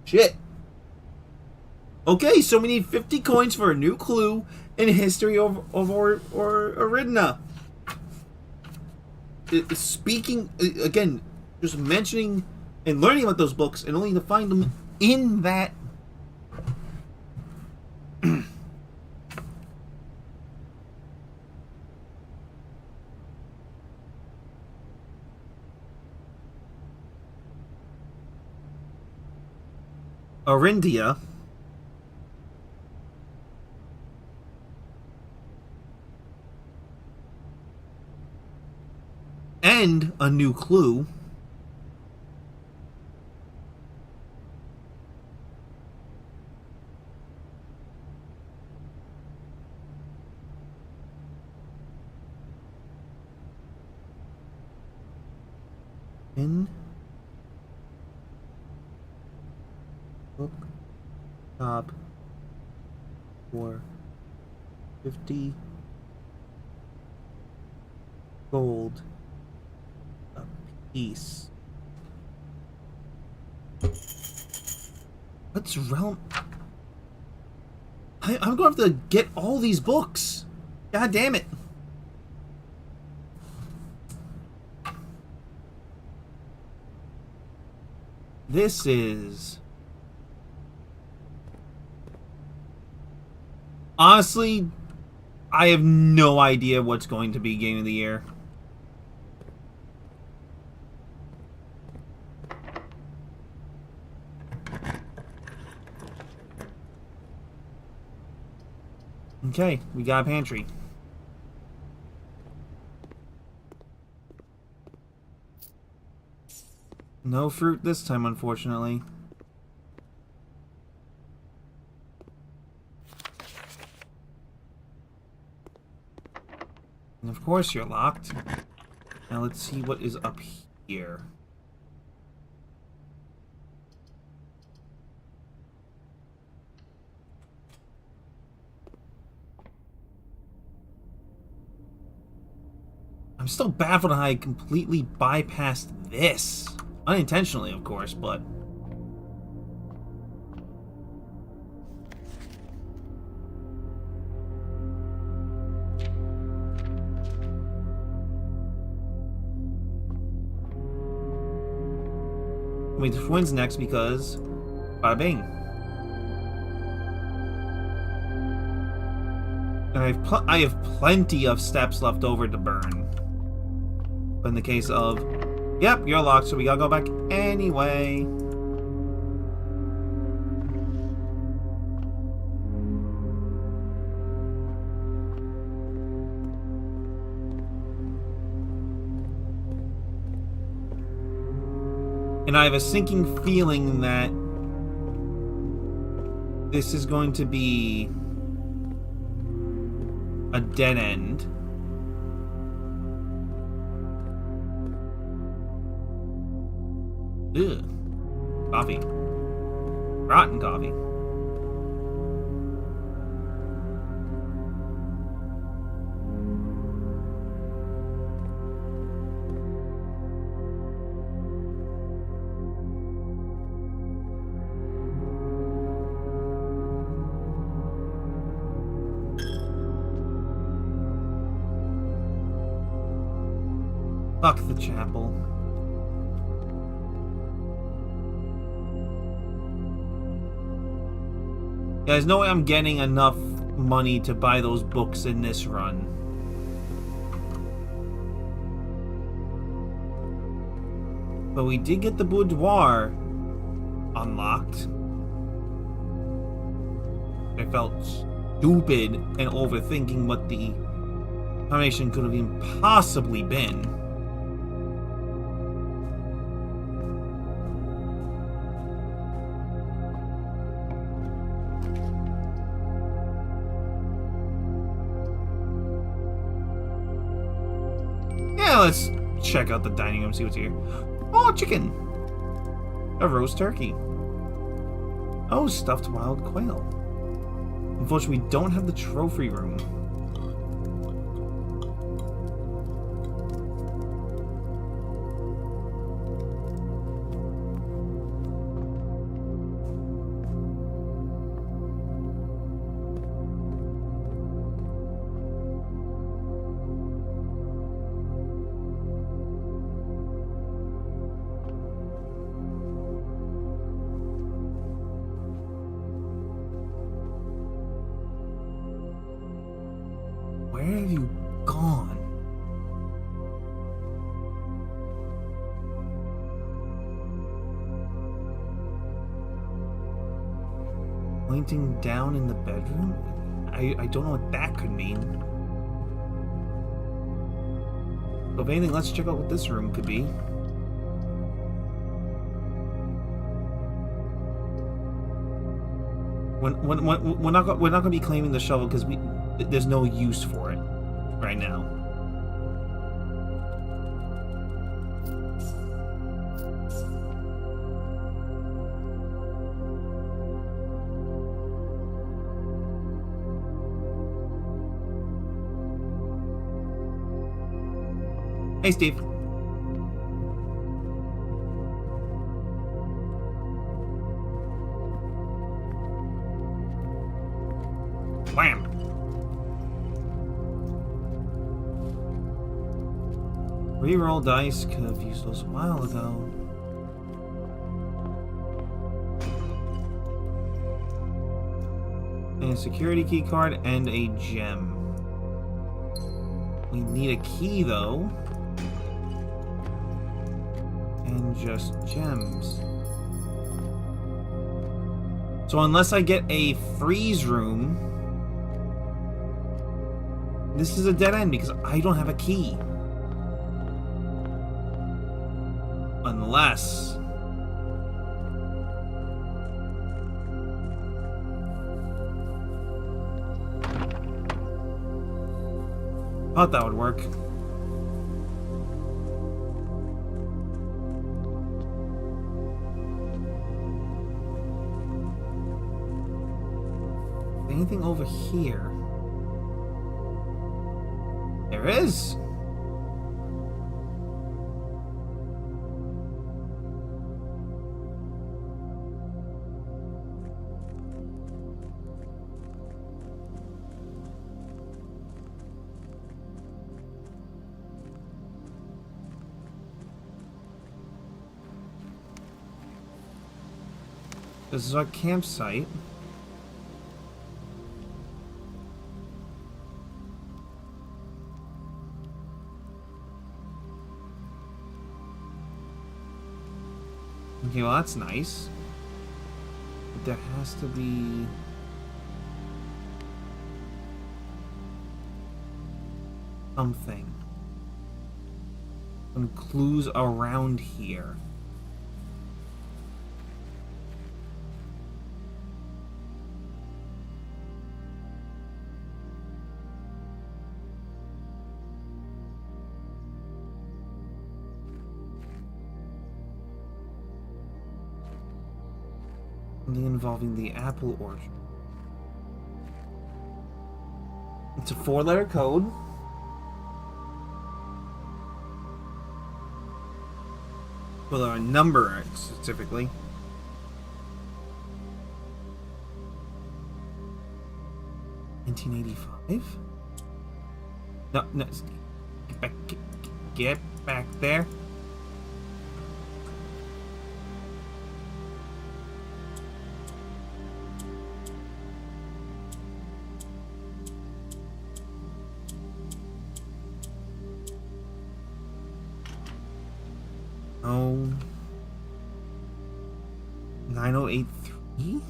Shit. Okay, so we need 50 coins for a new clue in history of Aridna. Speaking, again, just mentioning and learning about those books and only to find them in that. Arindia. And a new clue. In book top for 50 gold a piece. What's realm? I'm gonna have to get all these books. God damn it. This is... Honestly, I have no idea what's going to be Game of the Year. Okay, we got a pantry. No fruit this time, unfortunately. And of course you're locked. Now let's see what is up here. I'm still baffled how I completely bypassed this. Unintentionally, of course, but... I mean, twins next because... Bada bing. And I have plenty of steps left over to burn. But in the case of... Yep, you're locked, so we gotta go back anyway. And I have a sinking feeling that this is going to be a dead end. Ugh. Coffee. Rotten coffee. Fuck the chapel. Yeah, there's no way I'm getting enough money to buy those books in this run. But we did get the boudoir unlocked. I felt stupid and overthinking what the combination could have even possibly been. Yeah, let's check out the dining room, see what's here. Oh, chicken! A roast turkey. Oh, stuffed wild quail. Unfortunately, we don't have the trophy room. Where have you gone? Pointing down in the bedroom? I don't know what that could mean. But if anything, let's check out what this room could be. We're not going to be claiming the shovel because there's no use for it right now. Hey, Steve. Wham! Reroll dice, could have used those a while ago. And a security key card and a gem. We need a key though. And just gems. So unless I get a freeze room, this is a dead end because I don't have a key. Unless... thought that would work. Anything over here? There is! This is our campsite. Okay, well that's nice. But there has to be... something. Some clues around here. Something involving the apple orchard. It's a 4-letter code. Well, a number specifically. $1985? No, get back there. Oh. 9083?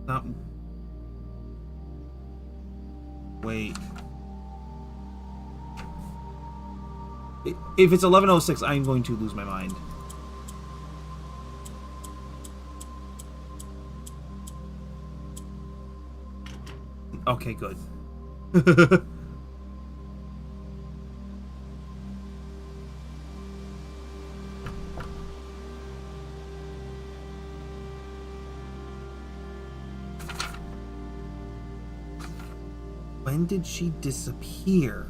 Not. Wait. If it's 1106, I'm going to lose my mind. Okay, good. When did she disappear?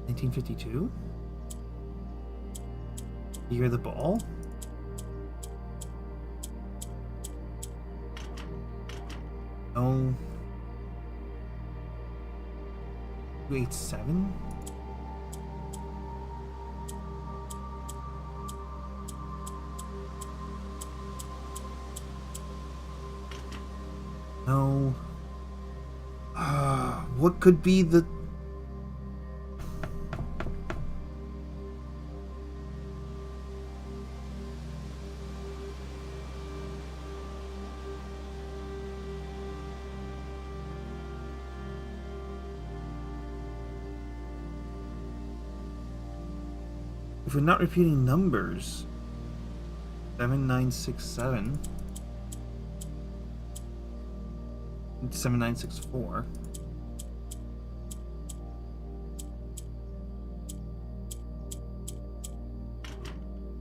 $1952? Year of the ball? Oh. 287? No. What could be the... If we're not repeating numbers, 7967, 7964.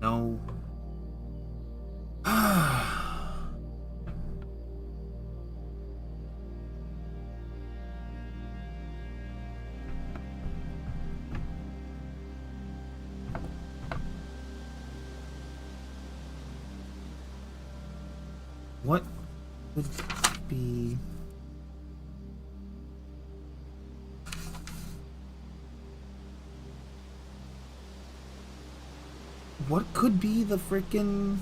No. What would be... What could be the frickin'...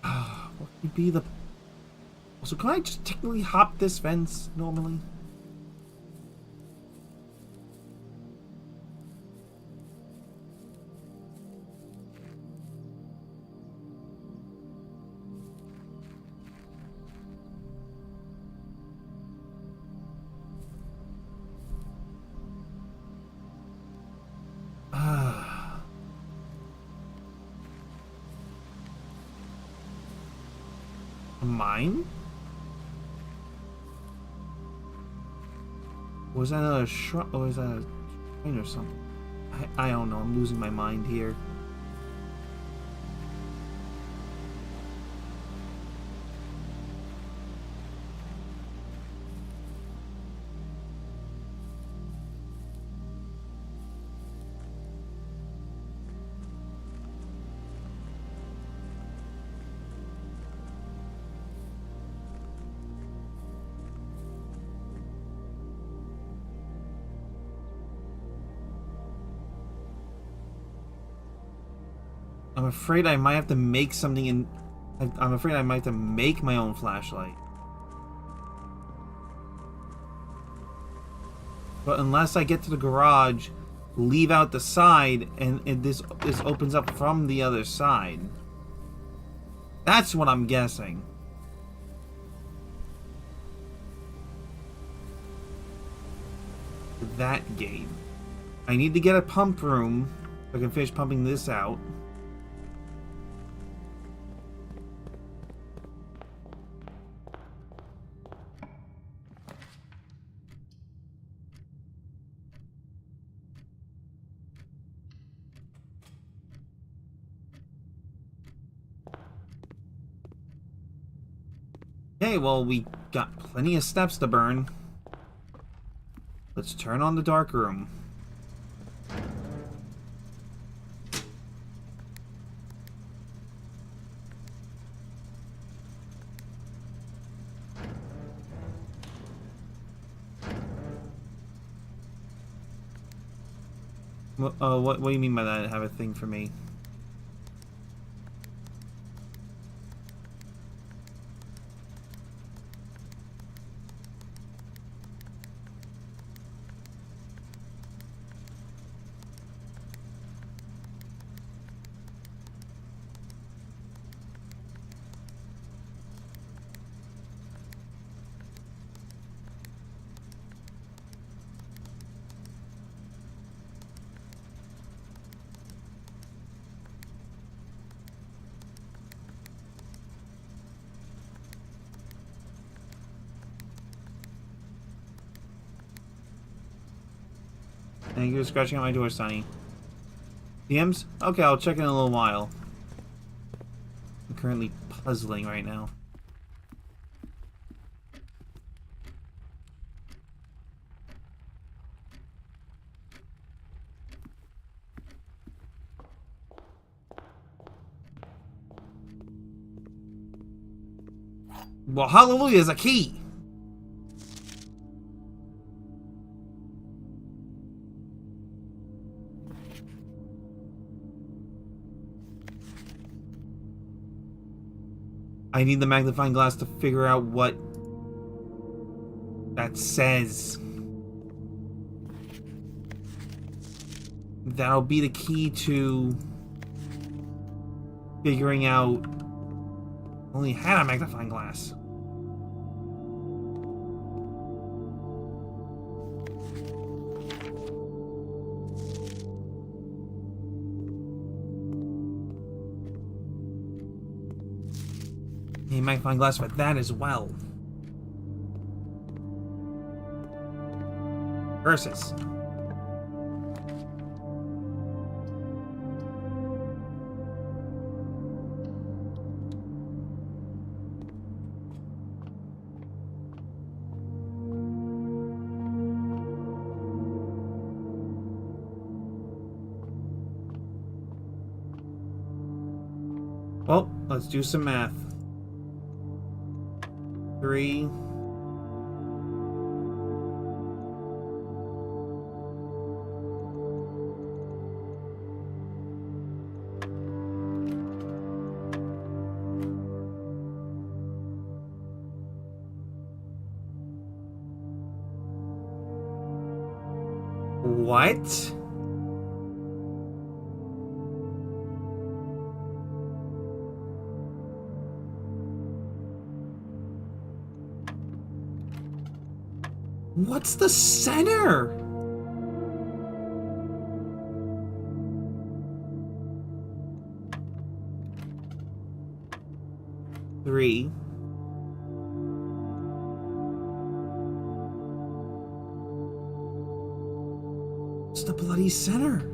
What could be the... Also, can I just technically hop this fence normally? Mine? Was that a shrine, or is that a shrine or something? I don't know, I'm losing my mind here. I'm afraid I might have to make something in... I'm afraid I might have to make my own flashlight. But unless I get to the garage, leave out the side, and this opens up from the other side. That's what I'm guessing. That gate. I need to get a pump room so I can finish pumping this out. Okay, well, we got plenty of steps to burn. Let's turn on the dark room. What do you mean by that? Have a thing for me? Thank you for scratching at my door, Sonny. DMs? Okay, I'll check in a little while. I'm currently puzzling right now. Well, hallelujah is a key! I need the magnifying glass to figure out what that says. That'll be the key to figuring out. Only had a magnifying glass. A magnifying glass for that as well. Curses. Well, let's do some math. 3. What? What's the center? Three. It's the bloody center.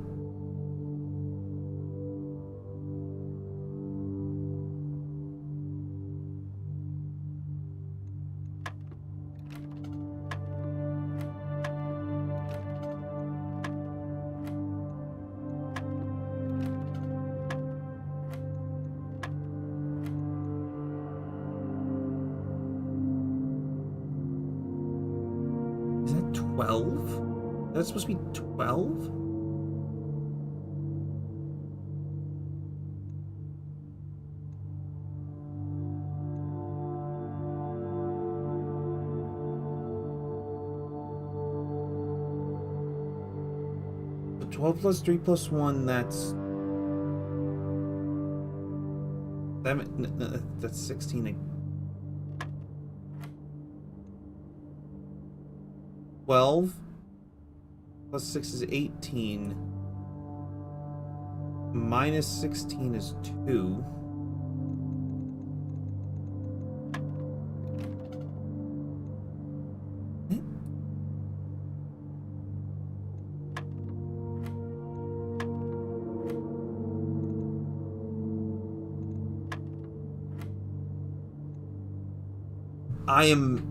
Is that 12? That's supposed to be 12? So 12 plus 3 plus 1, that's That's 16. 12 plus 6 is 18. Minus 16 is 2. I am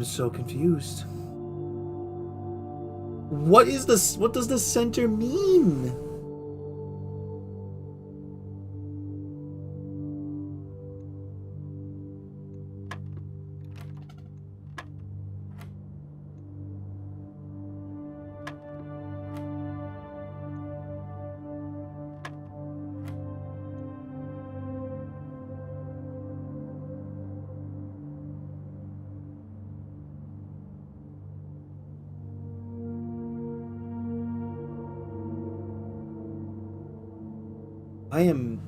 so confused. What is this? What does the center mean? I am...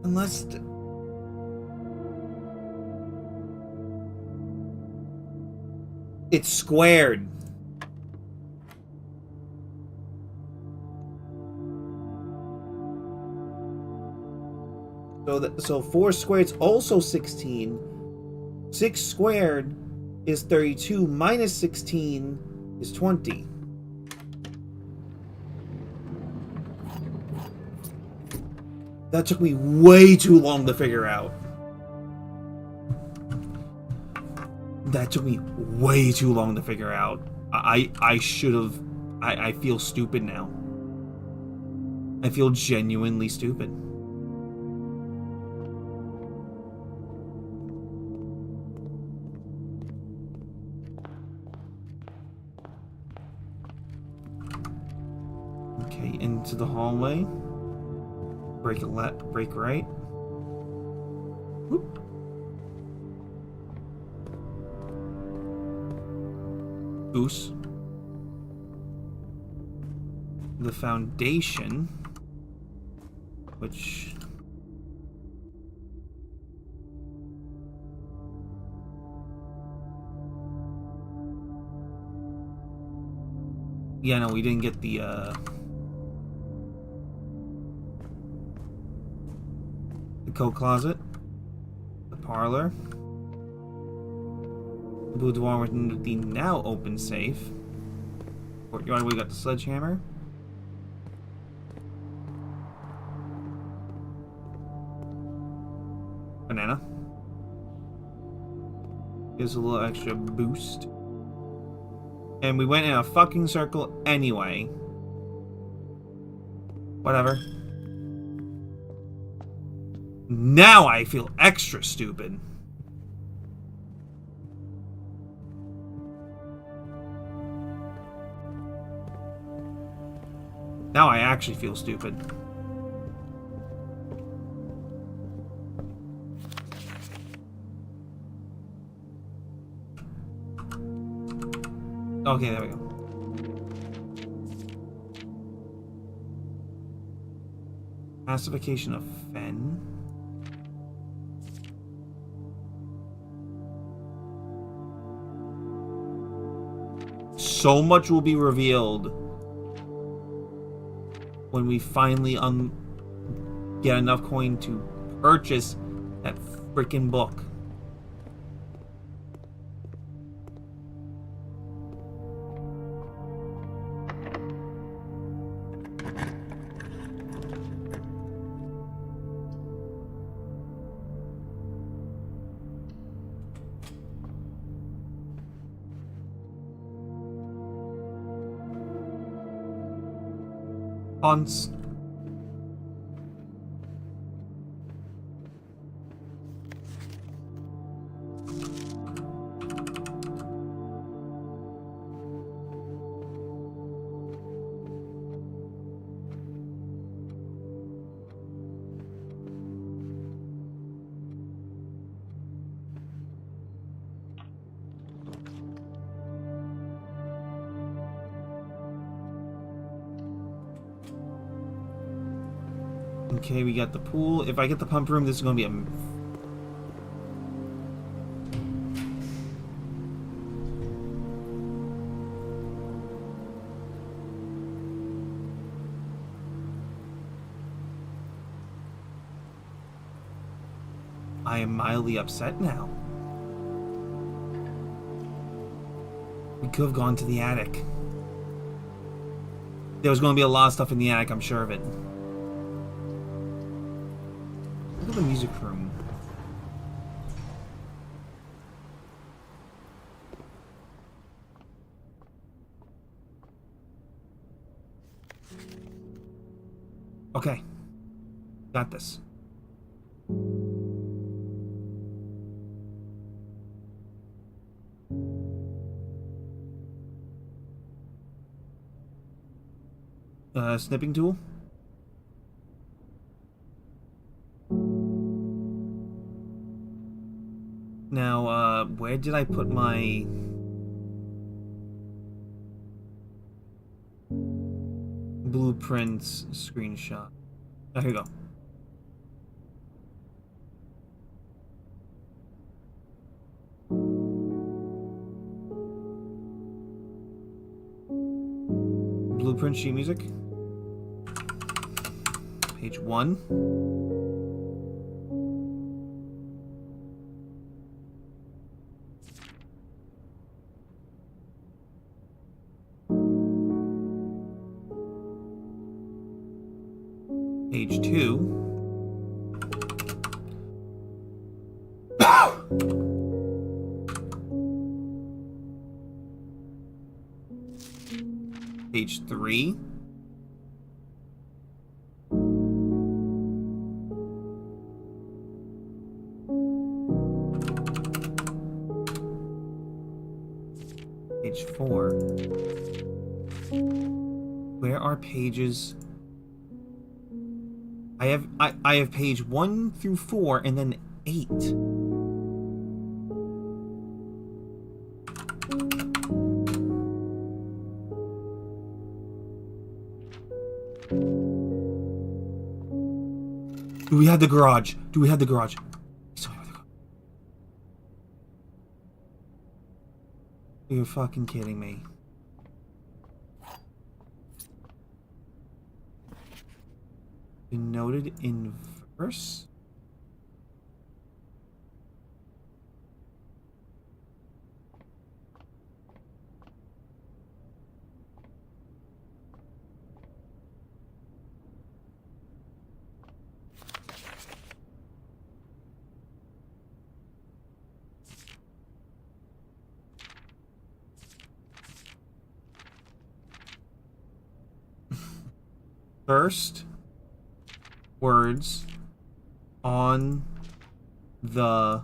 Unless... It's squared. So 4 squared is also 16. 6 squared is 32. Minus 16 is 20. That took me way too long to figure out. That took me way too long to figure out. I should have... I feel stupid now. I feel genuinely stupid. Okay, into the hallway. Break left, break right. Whoop. Goose. The foundation, which... Yeah, no, we didn't get the coat closet, the parlor, the boudoir with the now open safe, courtyard. We got the sledgehammer, banana, gives a little extra boost, and we went in a fucking circle anyway. Whatever. Now I feel extra stupid. Now I actually feel stupid. Okay, there we go. Pacification of Fen. So much will be revealed when we finally get enough coin to purchase that freaking book. Hans. Okay, we got the pool. If I get the pump room, this is going to be a... I am mildly upset now. We could have gone to the attic. There was going to be a lot of stuff in the attic, I'm sure of it. Look at the music room. Okay. Got this. Snipping tool. Now, where did I put my... blueprints screenshot? Oh, here we go. Blueprint sheet music. Page 1. Page 2. Page 3. Page 4. Where are pages? I have page 1 through 4 and then 8. Do we have the garage? Do we have the garage? You're fucking kidding me. Noted in verse? First words on the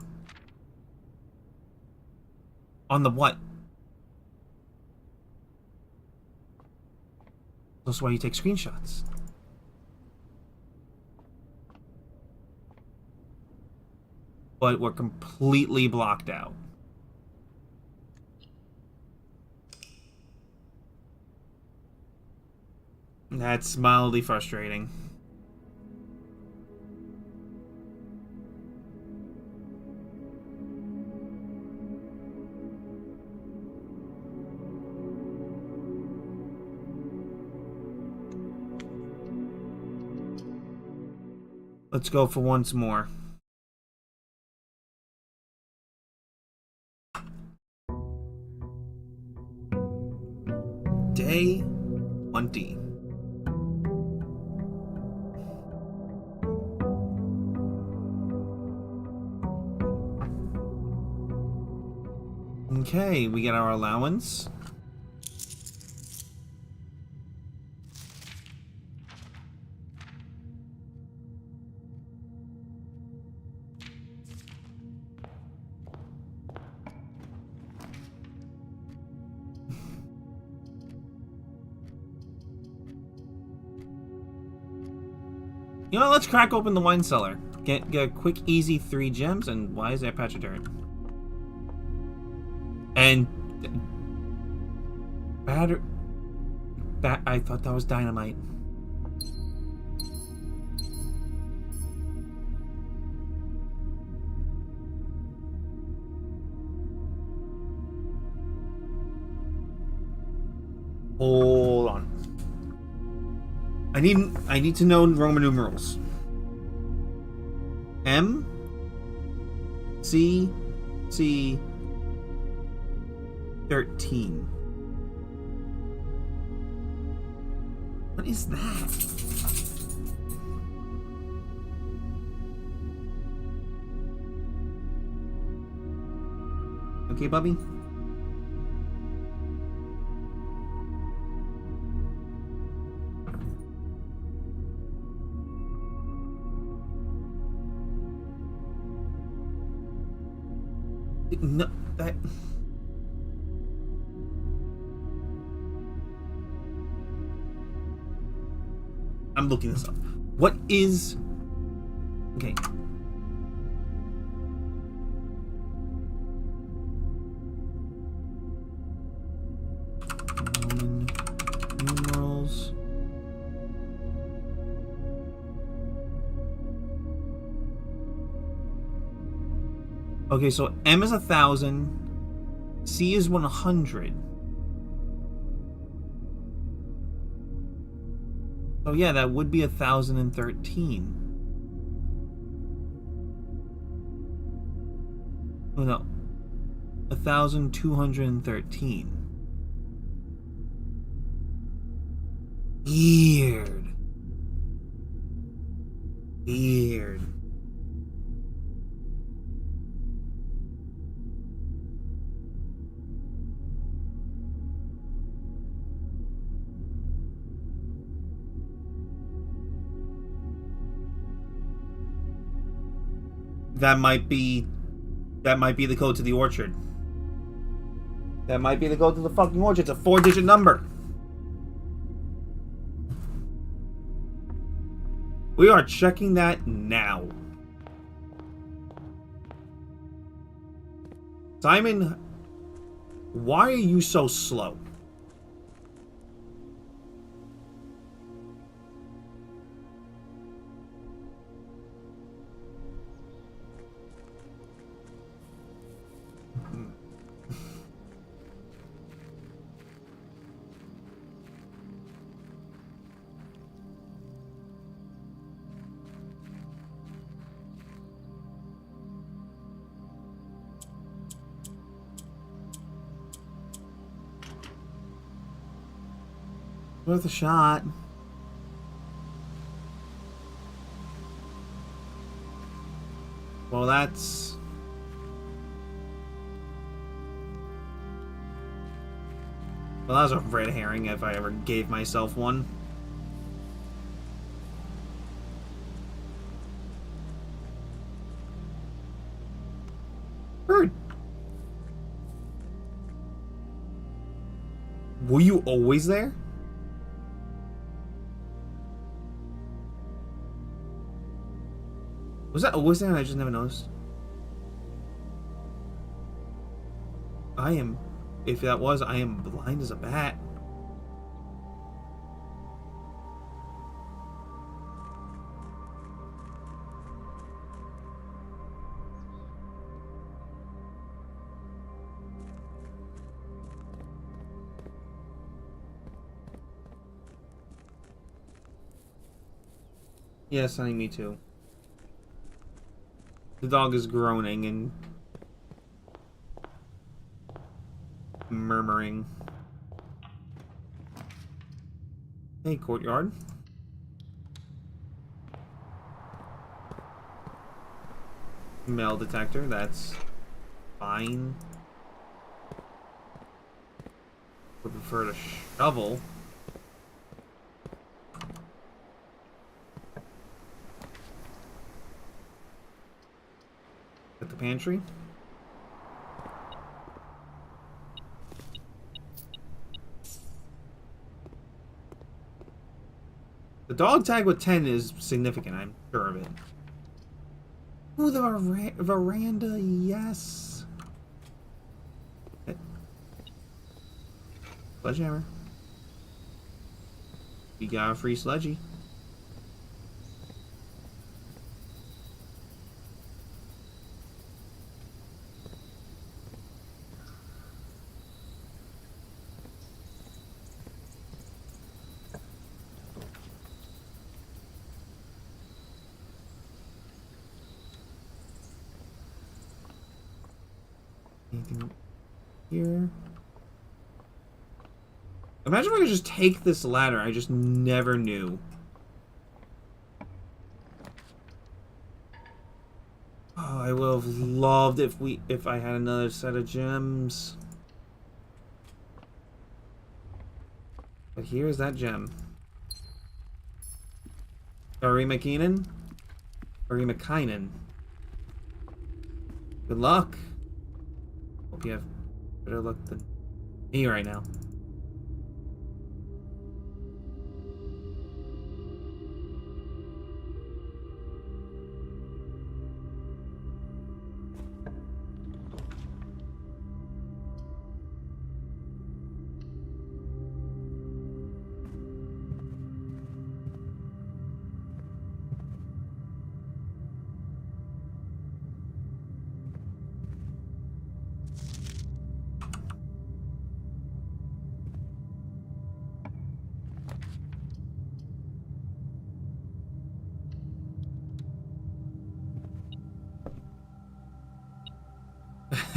what? That's why you take screenshots. But we're completely blocked out. That's mildly frustrating. Let's go for once more. Day 20. Okay, we get our allowance. You know, let's crack open the wine cellar. Get a quick, easy 3 gems, and why is there a patch of dirt? And... I thought that was dynamite. Hold on. I need to know Roman numerals. M C C 13. What is that? Okay, Bubby? No, that... I'm looking this up. What is... Okay. Roman numerals. Okay, so M is 1,000. C is 100. Oh yeah, that would be 1,013. Oh no, 1,213. Weird. Weird. That might be the code to the orchard. That might be the code to the fucking orchard. It's a 4-digit number. We are checking that now. Simon, why are you so slow? Worth a shot. Well, that's... Well, that was a red herring if I ever gave myself one. Bird. Were you always there? Was that always there and I just never noticed? I am... If that was, I am blind as a bat. Yes, honey, me too. The dog is groaning and murmuring. Hey, courtyard. Metal detector, that's fine. Would prefer to shovel. At the pantry. The dog tag with 10 is significant, I'm sure of it. Oh, the veranda, yes. Sledgehammer. We got a free sledgy. Anything here? Imagine if I could just take this ladder. I just never knew. Oh, I would have loved if I had another set of gems. But here's that gem. Arima Keenan? Arima Kynan. Good luck. Hope you have better luck than me right now.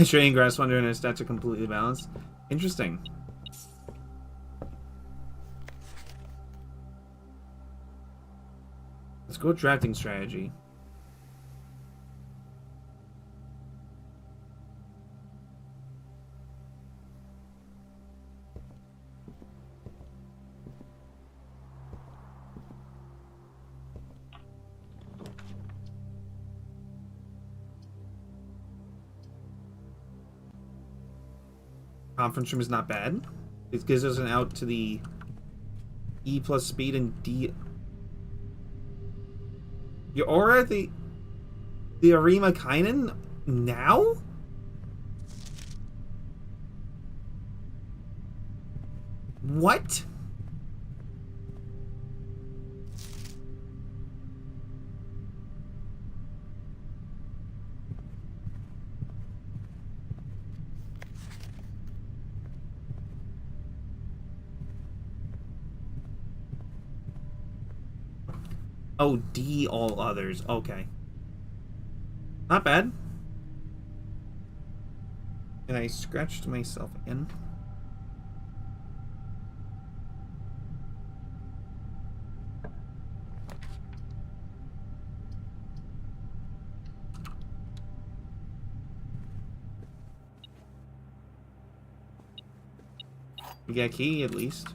Trading grass wonder and his stats are completely balanced. Interesting. Let's go drafting strategy. Conference room is not bad. It gives us an out to the E plus speed and D. You're already the Arima Kynan now? What? Oh, D all others. Okay. Not bad. And I scratched myself again. We got a key at least.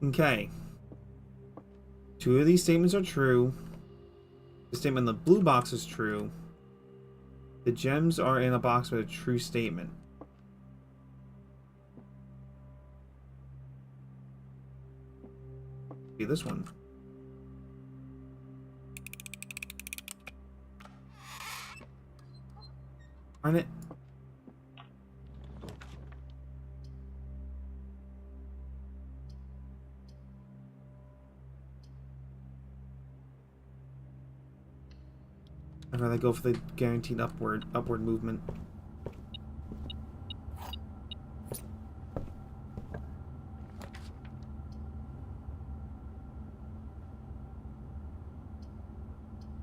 Okay. Two of these statements are true. The statement in the blue box is true. The gems are in a box with a true statement. See this one. Darn it. I'd rather go for the guaranteed upward movement.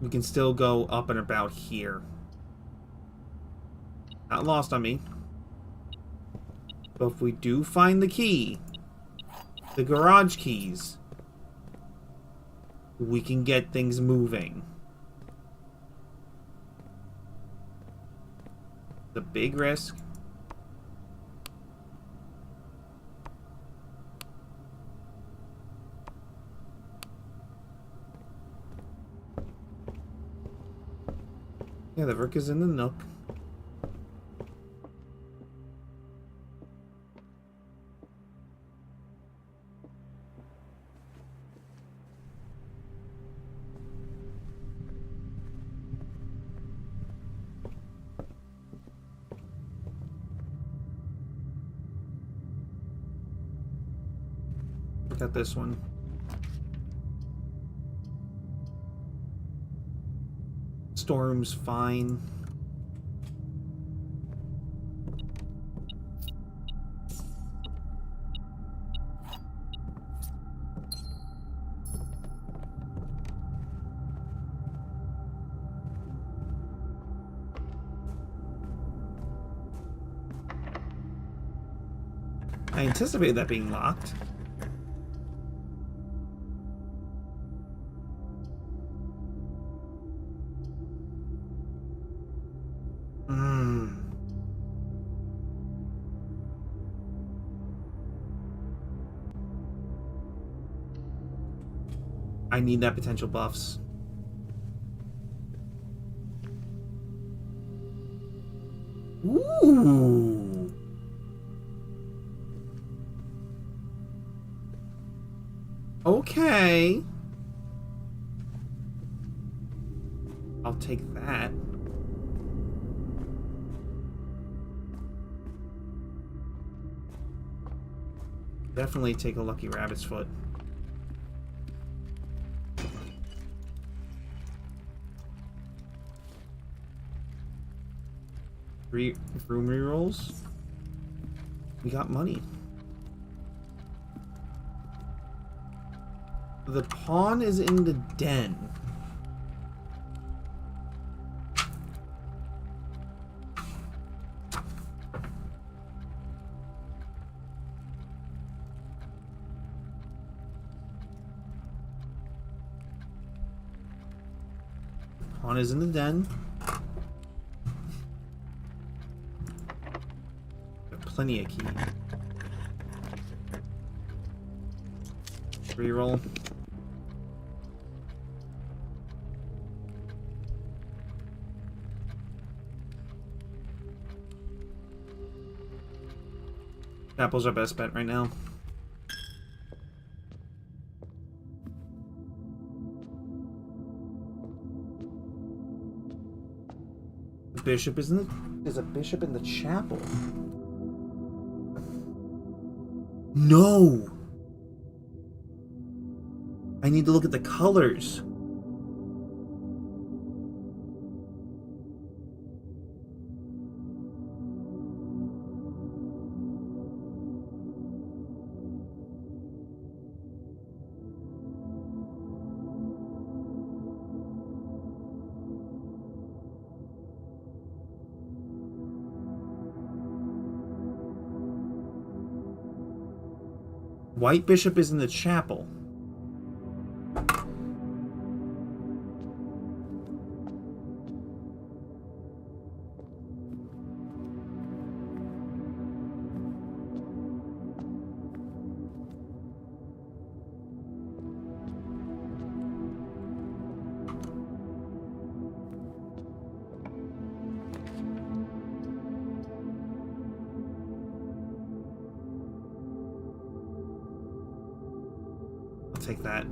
We can still go up and about here. Not lost on me. But if we do find the key, the garage keys, we can get things moving. The big risk. Yeah, the Rook is in the Nook. Got this one. Storm's fine. I anticipated that being locked. I need that potential buffs. Ooh. Okay. I'll take that. Definitely take a lucky rabbit's foot. Room rerolls. We got money. The pawn is in the den. Pawn is in the den. Plenty of key. Reroll. Apple's our best bet right now. The bishop is in the... There's a bishop in the chapel. No! I need to look at the colors. White bishop is in the chapel. Take that.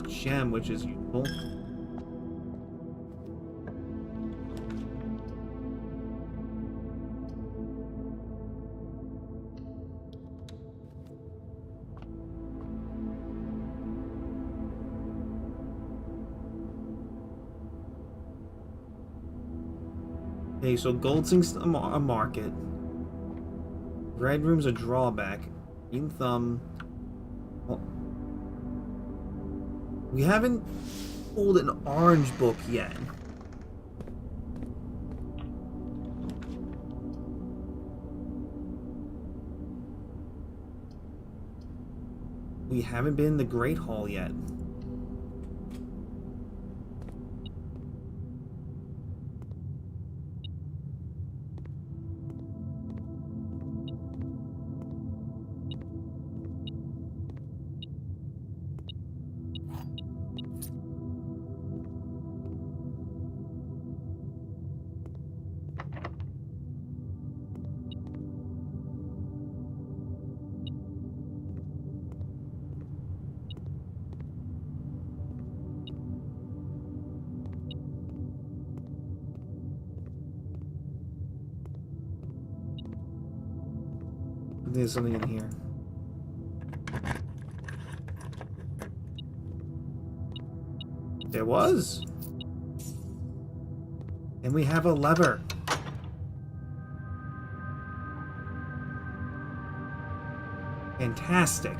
Gem, which is useful. Okay, so gold sink's a market. Red room's a drawback. Green thumb. Well, we haven't pulled an orange book yet. We haven't been in the Great Hall yet. There's something in here. There was. And we have a lever. Fantastic.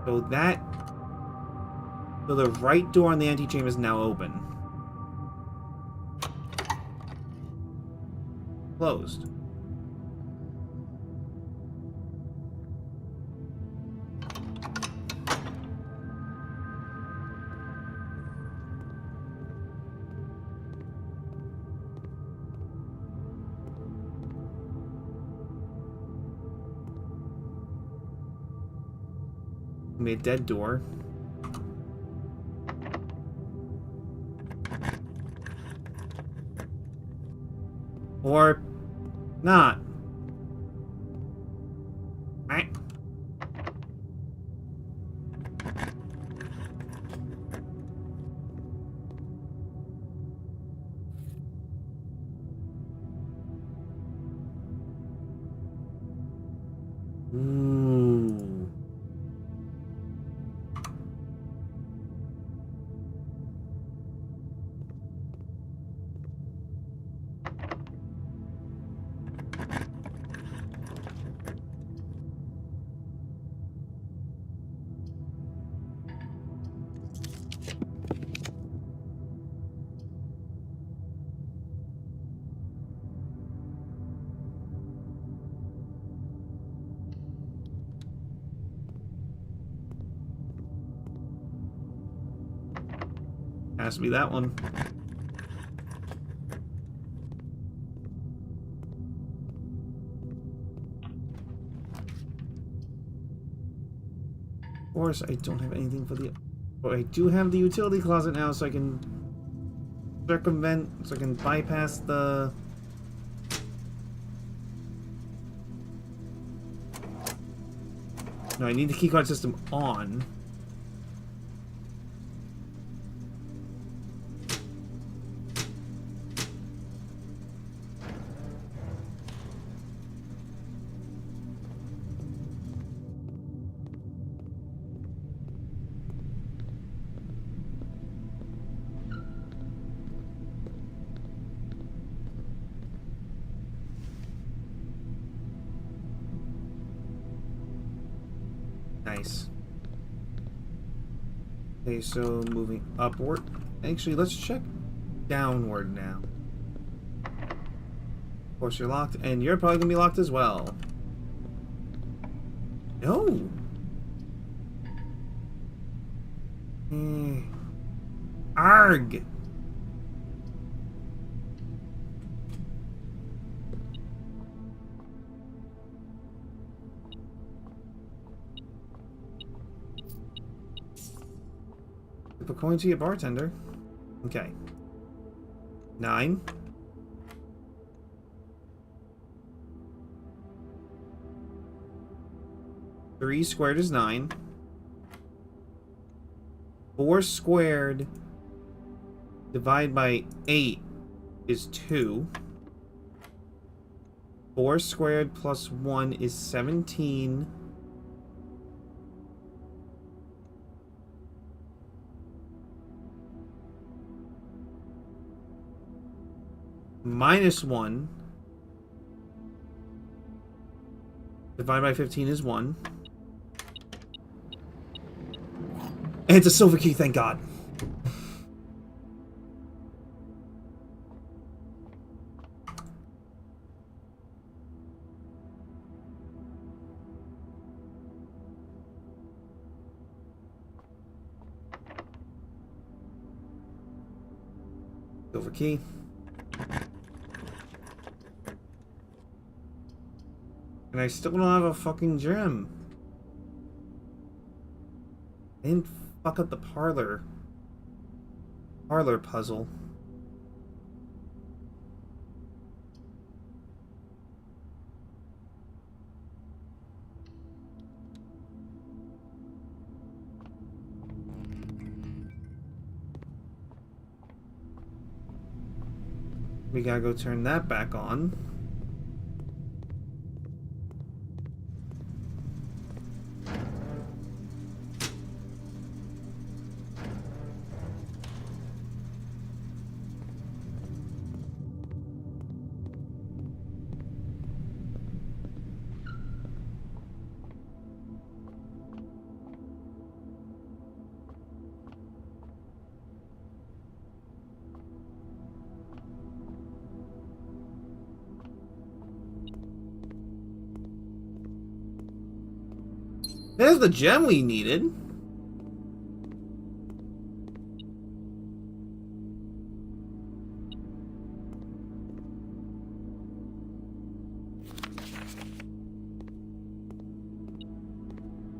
So the right door in the antechamber is now open. Closed. A dead door. Or not. Right. Ooh. Has to be that one. Of course, I don't have anything for the... But I do have the utility closet now, so I can circumvent, so I can bypass the... No, I need the keycard system on. Nice. Okay, so moving upward. Actually, let's check downward now. Of course, you're locked, and you're probably gonna be locked as well. No. Arg. Flip a coin to your bartender. Okay. 9. 3 squared is 9. 4 squared divided by 8 is 2. 4 squared plus 1 is 17. Minus 1 divided by 15 is 1. And it's a silver key, thank God. Silver key. And I still don't have a fucking gem. I didn't fuck up the parlor puzzle. We gotta go turn that back on. There's the gem we needed.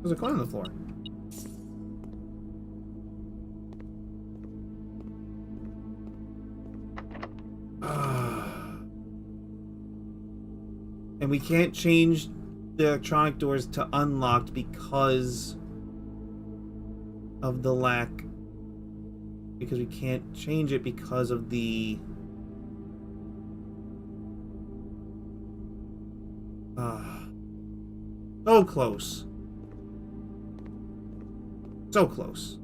There's a coin on the floor. And we can't change the electronic doors to unlocked because of the lack. Because we can't change it because of the... so close. So close.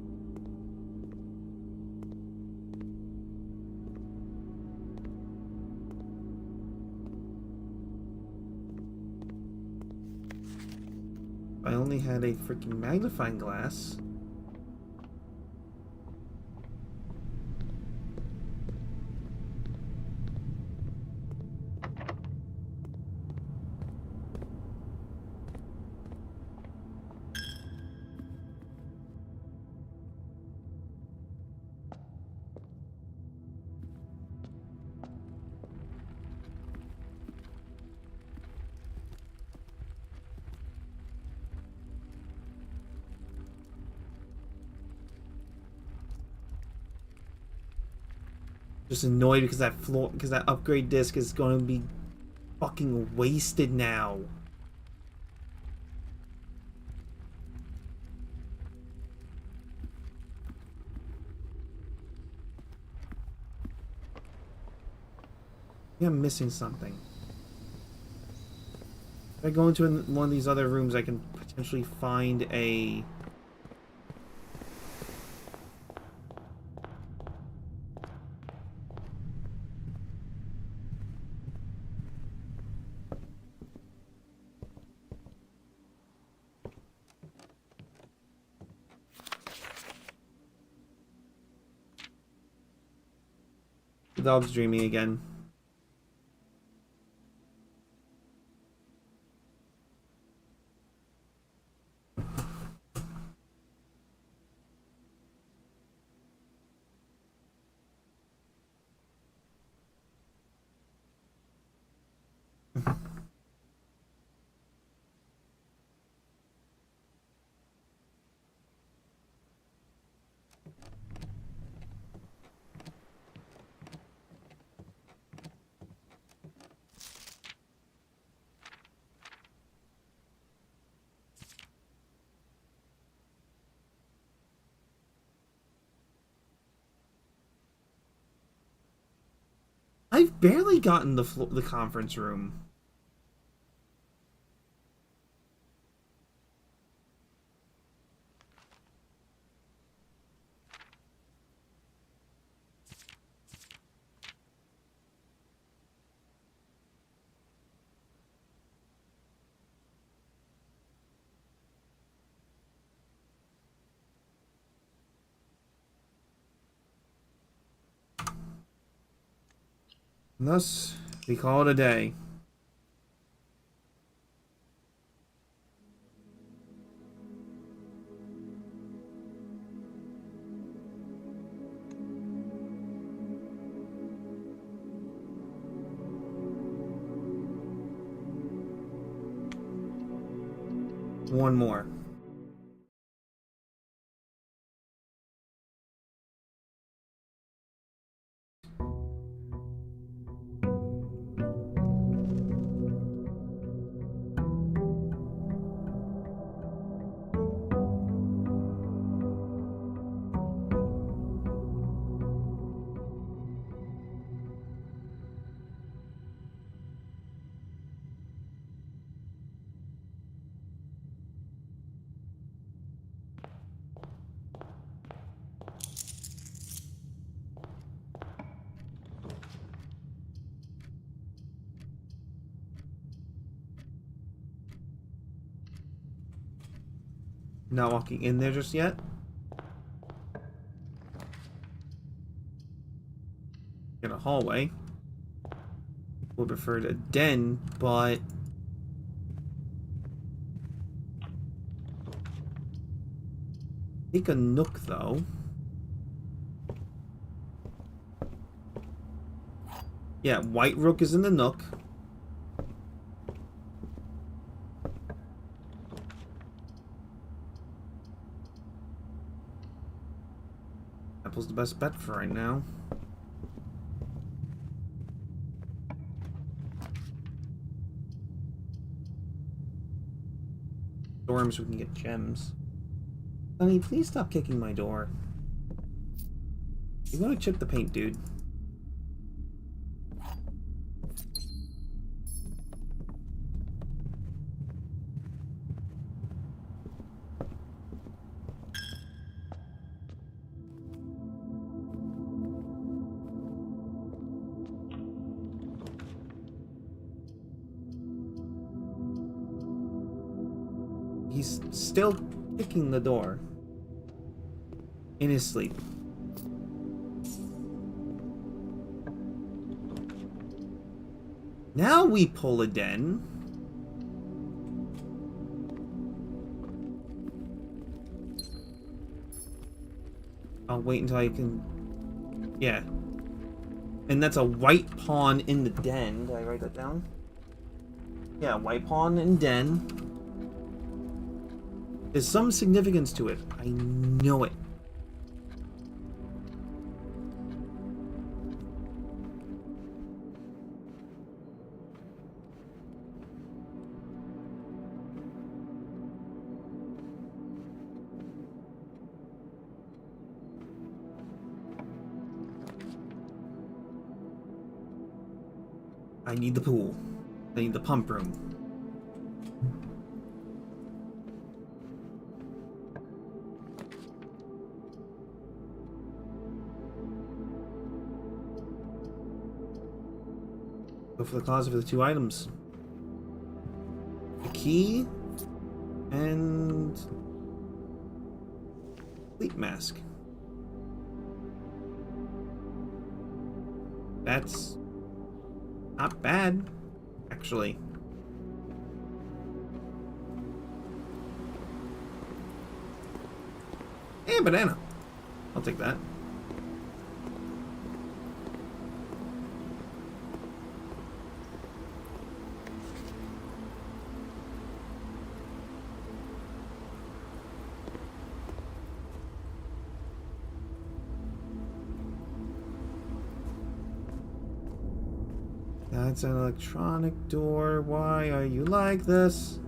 I only had a freaking magnifying glass. Just annoyed because that upgrade disc is going to be fucking wasted now. Yeah, I'm missing something. If I go into one of these other rooms, I can potentially find a... The dog's dreaming again. I've barely gotten the conference room. And thus, we call it a day. One more. Not walking in there just yet. In a hallway. Would prefer a den, but take a nook though. Yeah, White Rook is in the nook. Apple's the best bet for right now. Storms, so we can get gems. Honey, please stop kicking my door. You want to chip the paint, dude. He's still kicking the door. In his sleep. Now we pull a den. I'll wait until I can... Yeah. And that's a white pawn in the den. Did I write that down? Yeah, white pawn in den. There's some significance to it. I know it. I need the pool. I need the pump room. Go for the closet for the two items. The key and sleep mask. That's not bad, actually. And banana. I'll take that. That's an electronic door. Why are you like this?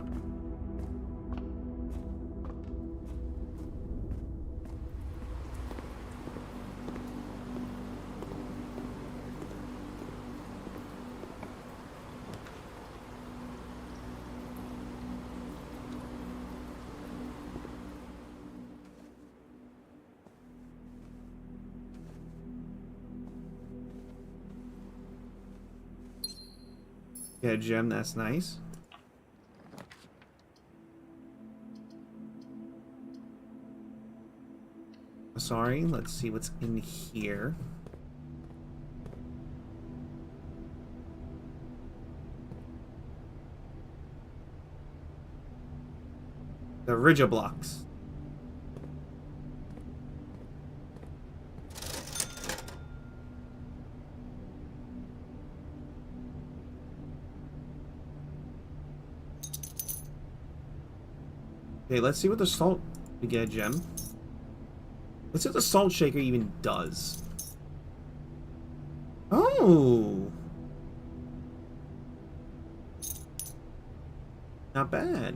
Yeah, gem, that's nice. Sorry, let's see what's in here. The Ridger blocks. Okay, let's see what the salt... We get a gem. Let's see what the salt shaker even does. Oh! Not bad.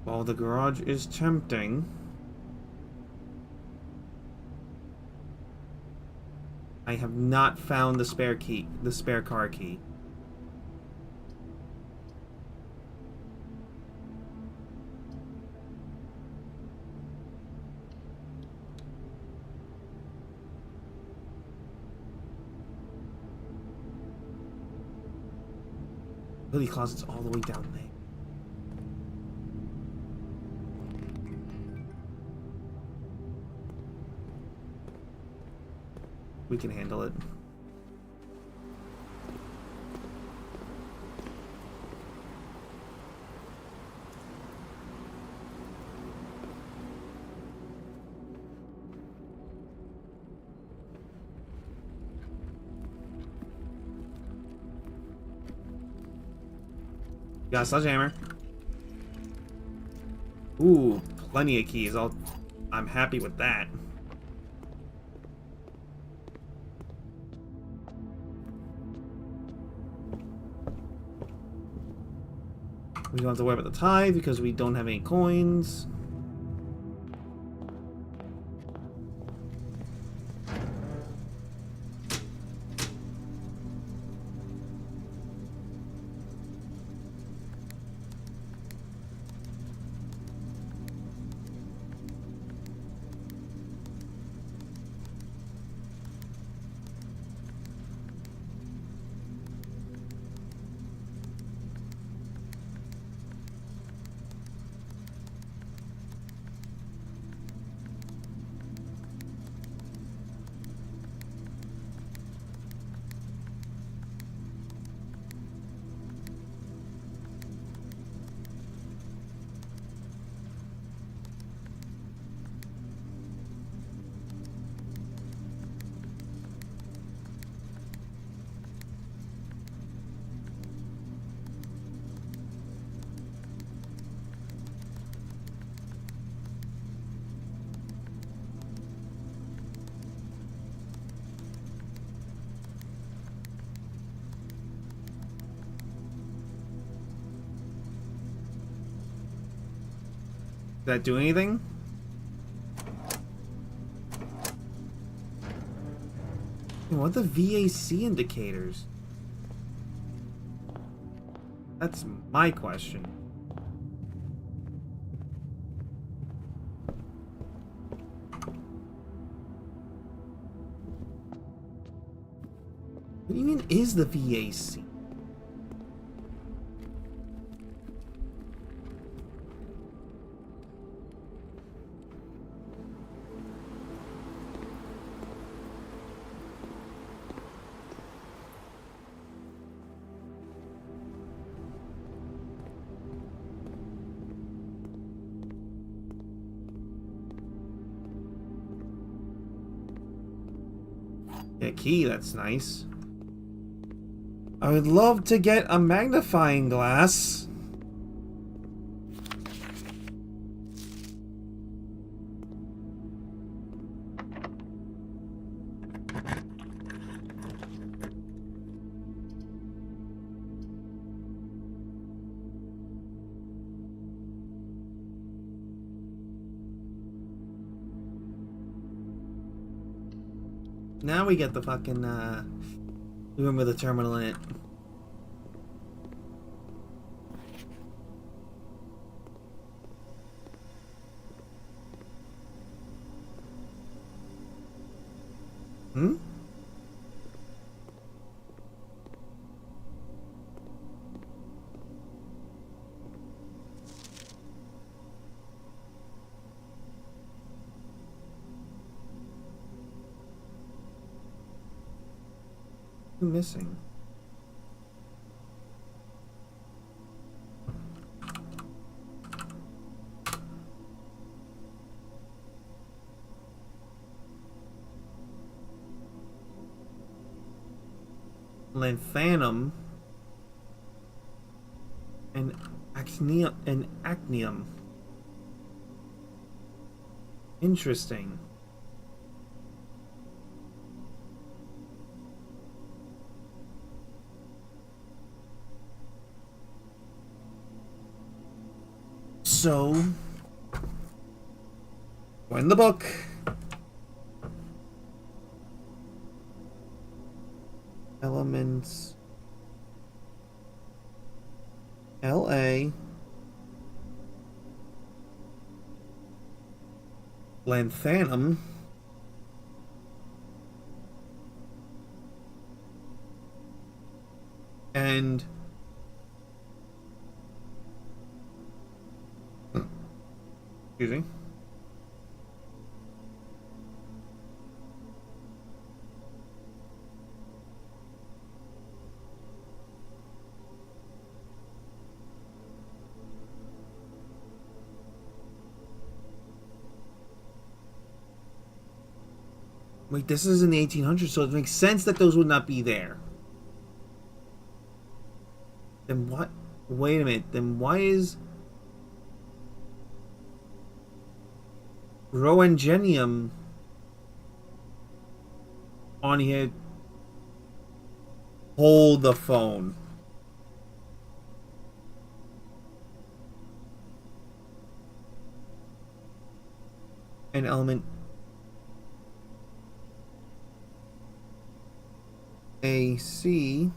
While the garage is tempting, I have not found the spare key, the spare car key. Hoodie closet's all the way down there. We can handle it. Got a sledgehammer. Ooh, plenty of keys. I'm happy with that. We don't have to worry about the tithe because we don't have any coins. Did that do anything? What are the VAC indicators? That's my question. What even is the VAC? A key, that's nice. I would love to get a magnifying glass. Now we get the fucking, room with a terminal in it. Hmm? missing? Lanthanum and actinium. Interesting. So, in the book, elements LA, lanthanum, and excuse me. Wait, this is in the 1800s, so it makes sense that those would not be there. Then what? Wait a minute. Then why is Roentgenium on here? Hold the phone. An element AC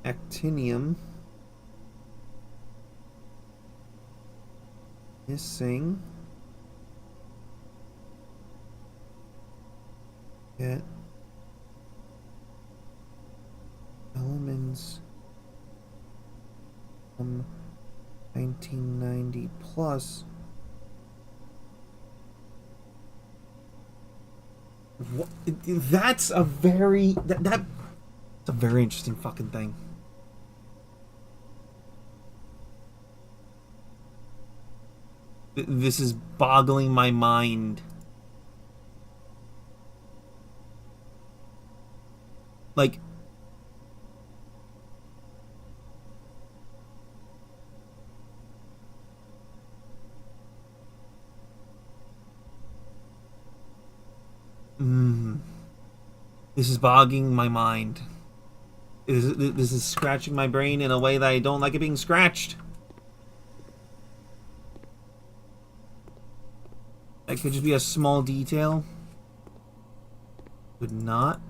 actinium missing. Get elements from 1990 plus. What? That's a very that's a very interesting fucking thing. This is boggling my mind. Like, this is boggling my mind. This is scratching my brain in a way that I don't like it being scratched. That could just be a small detail. Would not.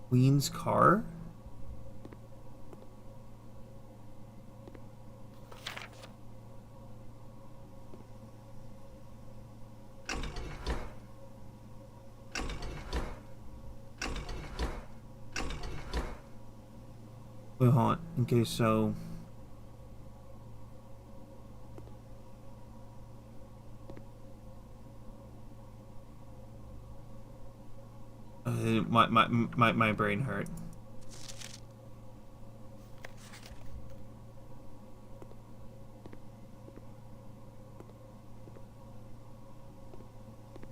Queen's car? Wait, hold on. Okay, so my brain hurt.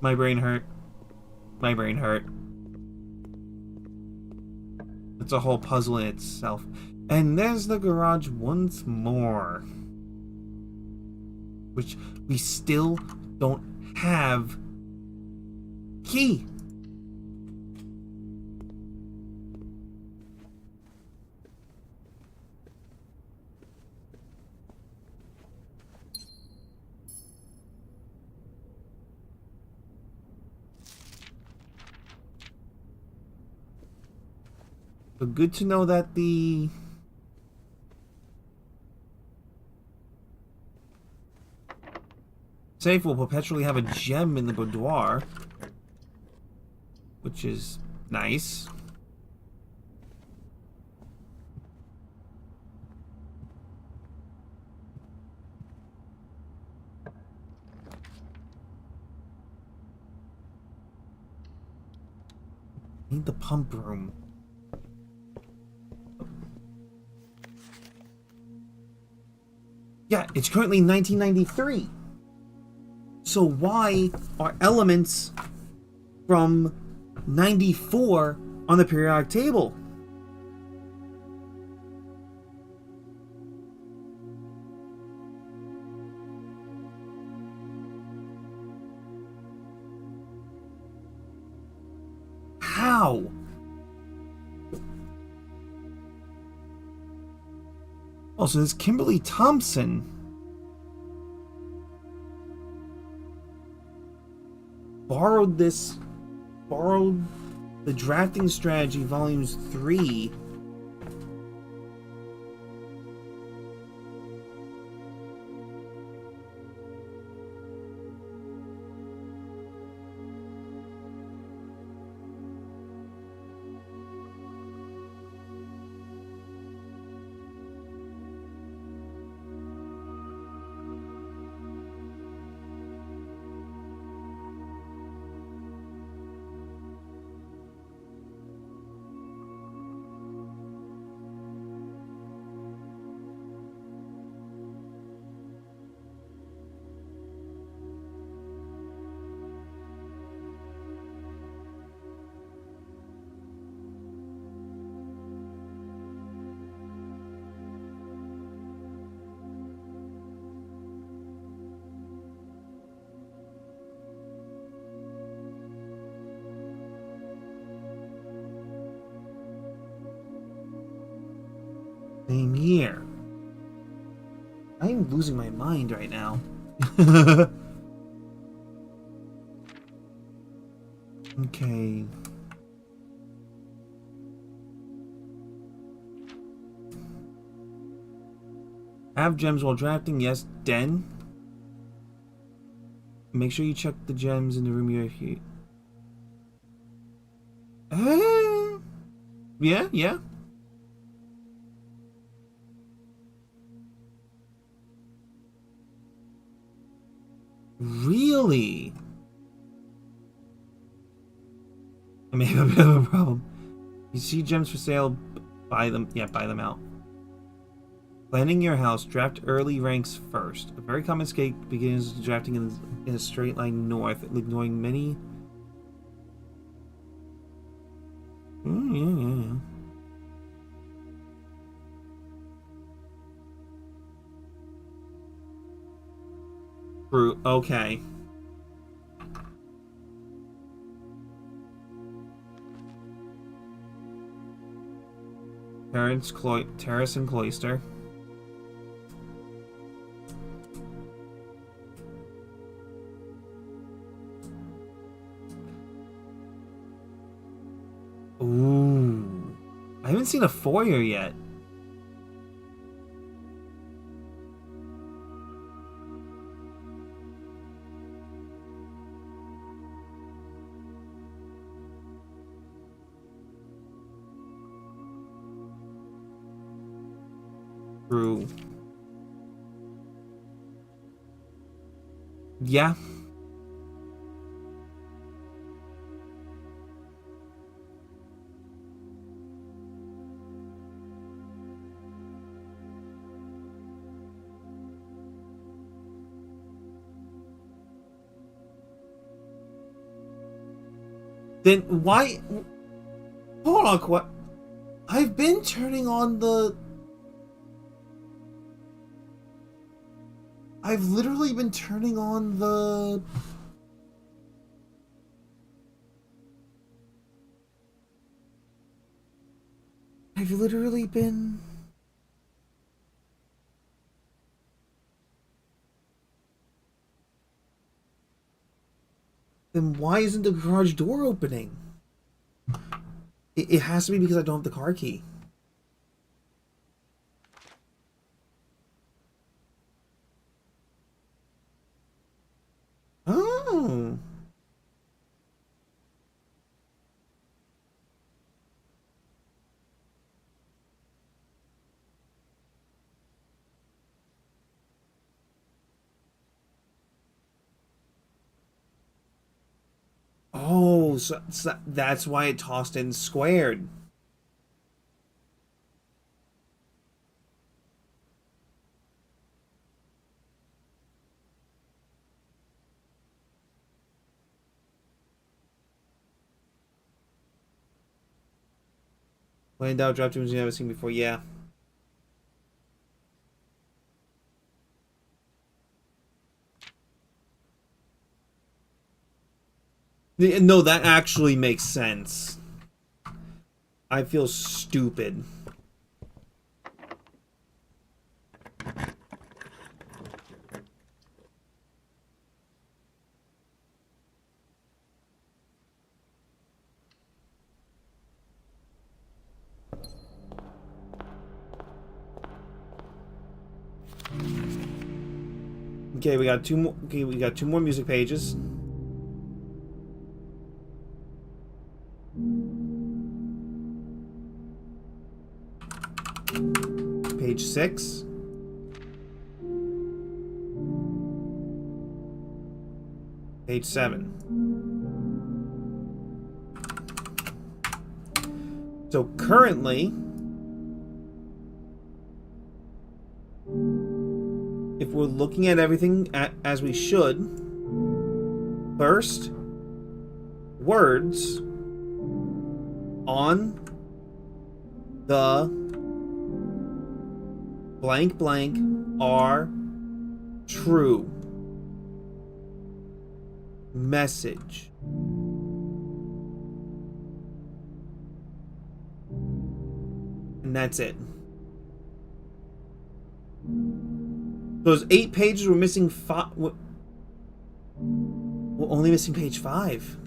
My brain hurt. My brain hurt. It's a whole puzzle in itself. And there's the garage once more. Which we still don't have key. But good to know that the safe will perpetually have a gem in the boudoir, which is nice. need the pump room. Yeah, it's currently 1993. So why are elements from 94 on the periodic table? How? Also, this Kimberly Thompson. Borrowed the Drafting Strategy Volumes 3. Same year. I'm losing my mind right now. Okay. Have gems while drafting? Yes. Den? Make sure you check the gems in the room you're here. Yeah. Really? I may have a bit of a problem. You see gems for sale, buy them. Yeah, buy them out. Planning your house, draft early ranks first. A very common mistake begins drafting in a straight line north, ignoring many. Yeah. True. Okay. Terrace and Cloister. Ooh. I haven't seen a foyer yet. True. Yeah. Then why? Hold on, what? I've been turning on the. I've literally been turning on the. I've literally been. Then why isn't the garage door opening? It has to be because I don't have the car key. Oh. Oh, so that's why it tossed in squared. When in doubt, drop tunes you've never seen before. Yeah. No, that actually makes sense. I feel stupid. Okay, we got two more. Okay, we got two more music pages. Page 6. Page 7. So currently, if we're looking at everything as we should, first, words on the blank blank are true. Message. And that's it. Those 8 pages were missing 5. We're only missing page 5.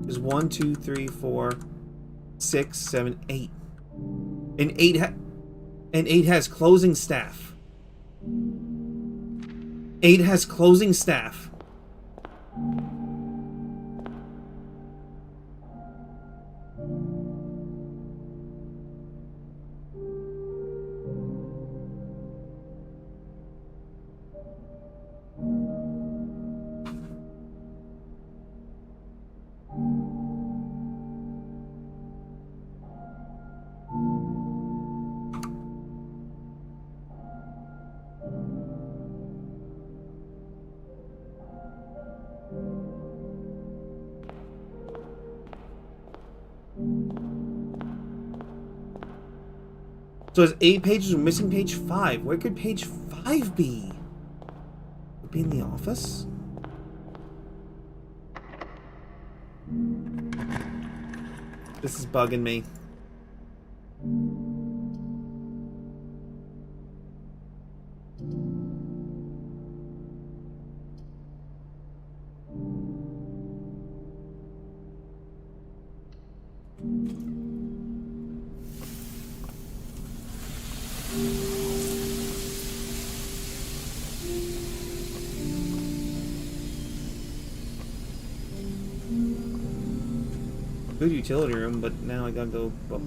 There's 1, 2, 3, 4, 6, 7, 8. And 8 has closing staff. 8 has closing staff. So there's 8 pages, we're missing page 5. Where could page 5 be? Would it be in the office? This is bugging me. Good utility room, but now I gotta go. Well,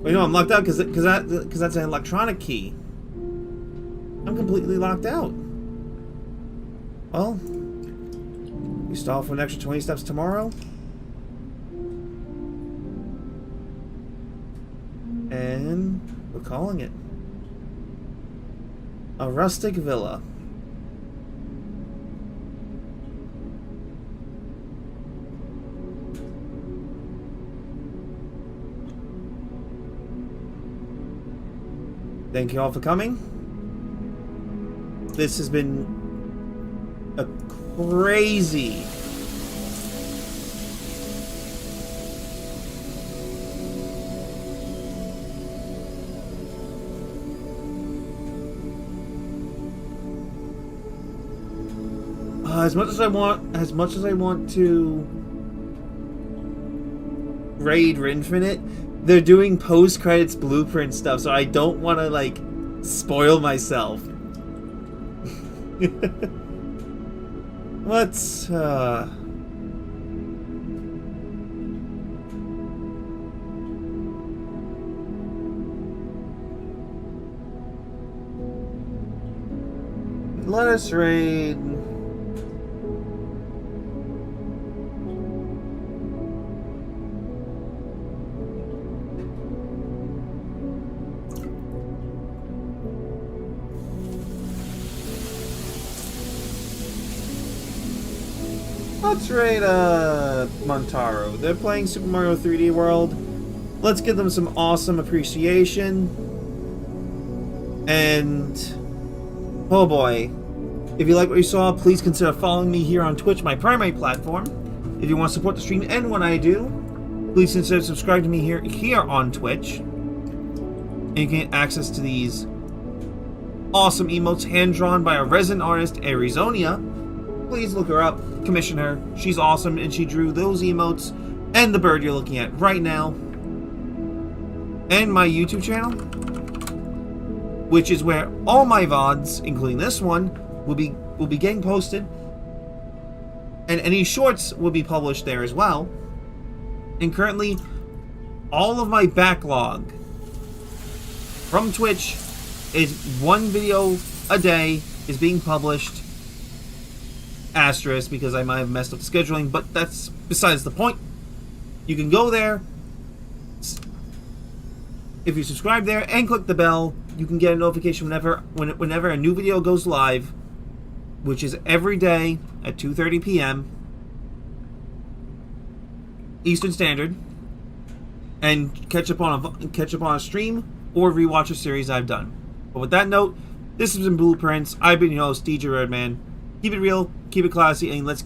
you know, I'm locked out because that's an electronic key. I'm completely locked out. Well, we stall for an extra 20 steps tomorrow. And we're calling it a rustic villa. Thank you all for coming. This has been a crazy as much as I want to raid Infinite, they're doing post-credits blueprint stuff, so I don't want to, like, spoil myself. Let's, let us raid. Let's raid Montaro. They're playing Super Mario 3D World. Let's give them some awesome appreciation. And oh boy, if you like what you saw, please consider following me here on Twitch, my primary platform. If you want to support the stream and what I do, please consider subscribing to me here on Twitch. And you can get access to these awesome emotes hand-drawn by our resident artist, Arizonia. Please look her up, commission her. She's awesome, and she drew those emotes and the bird you're looking at right now. And my YouTube channel, which is where all my VODs, including this one, will be getting posted. And any shorts will be published there as well. And currently, all of my backlog from Twitch is one video a day is being published. Asterisk, because I might have messed up the scheduling, but that's besides the point. You can go there. If you subscribe there and click the bell, you can get a notification whenever a new video goes live, which is every day at 2:30 p.m. Eastern Standard, and catch up on a stream or rewatch a series I've done. But with that note, this has been Blueprints. I've been your host, DJ Redman. Keep it real, keep it classy, and let's get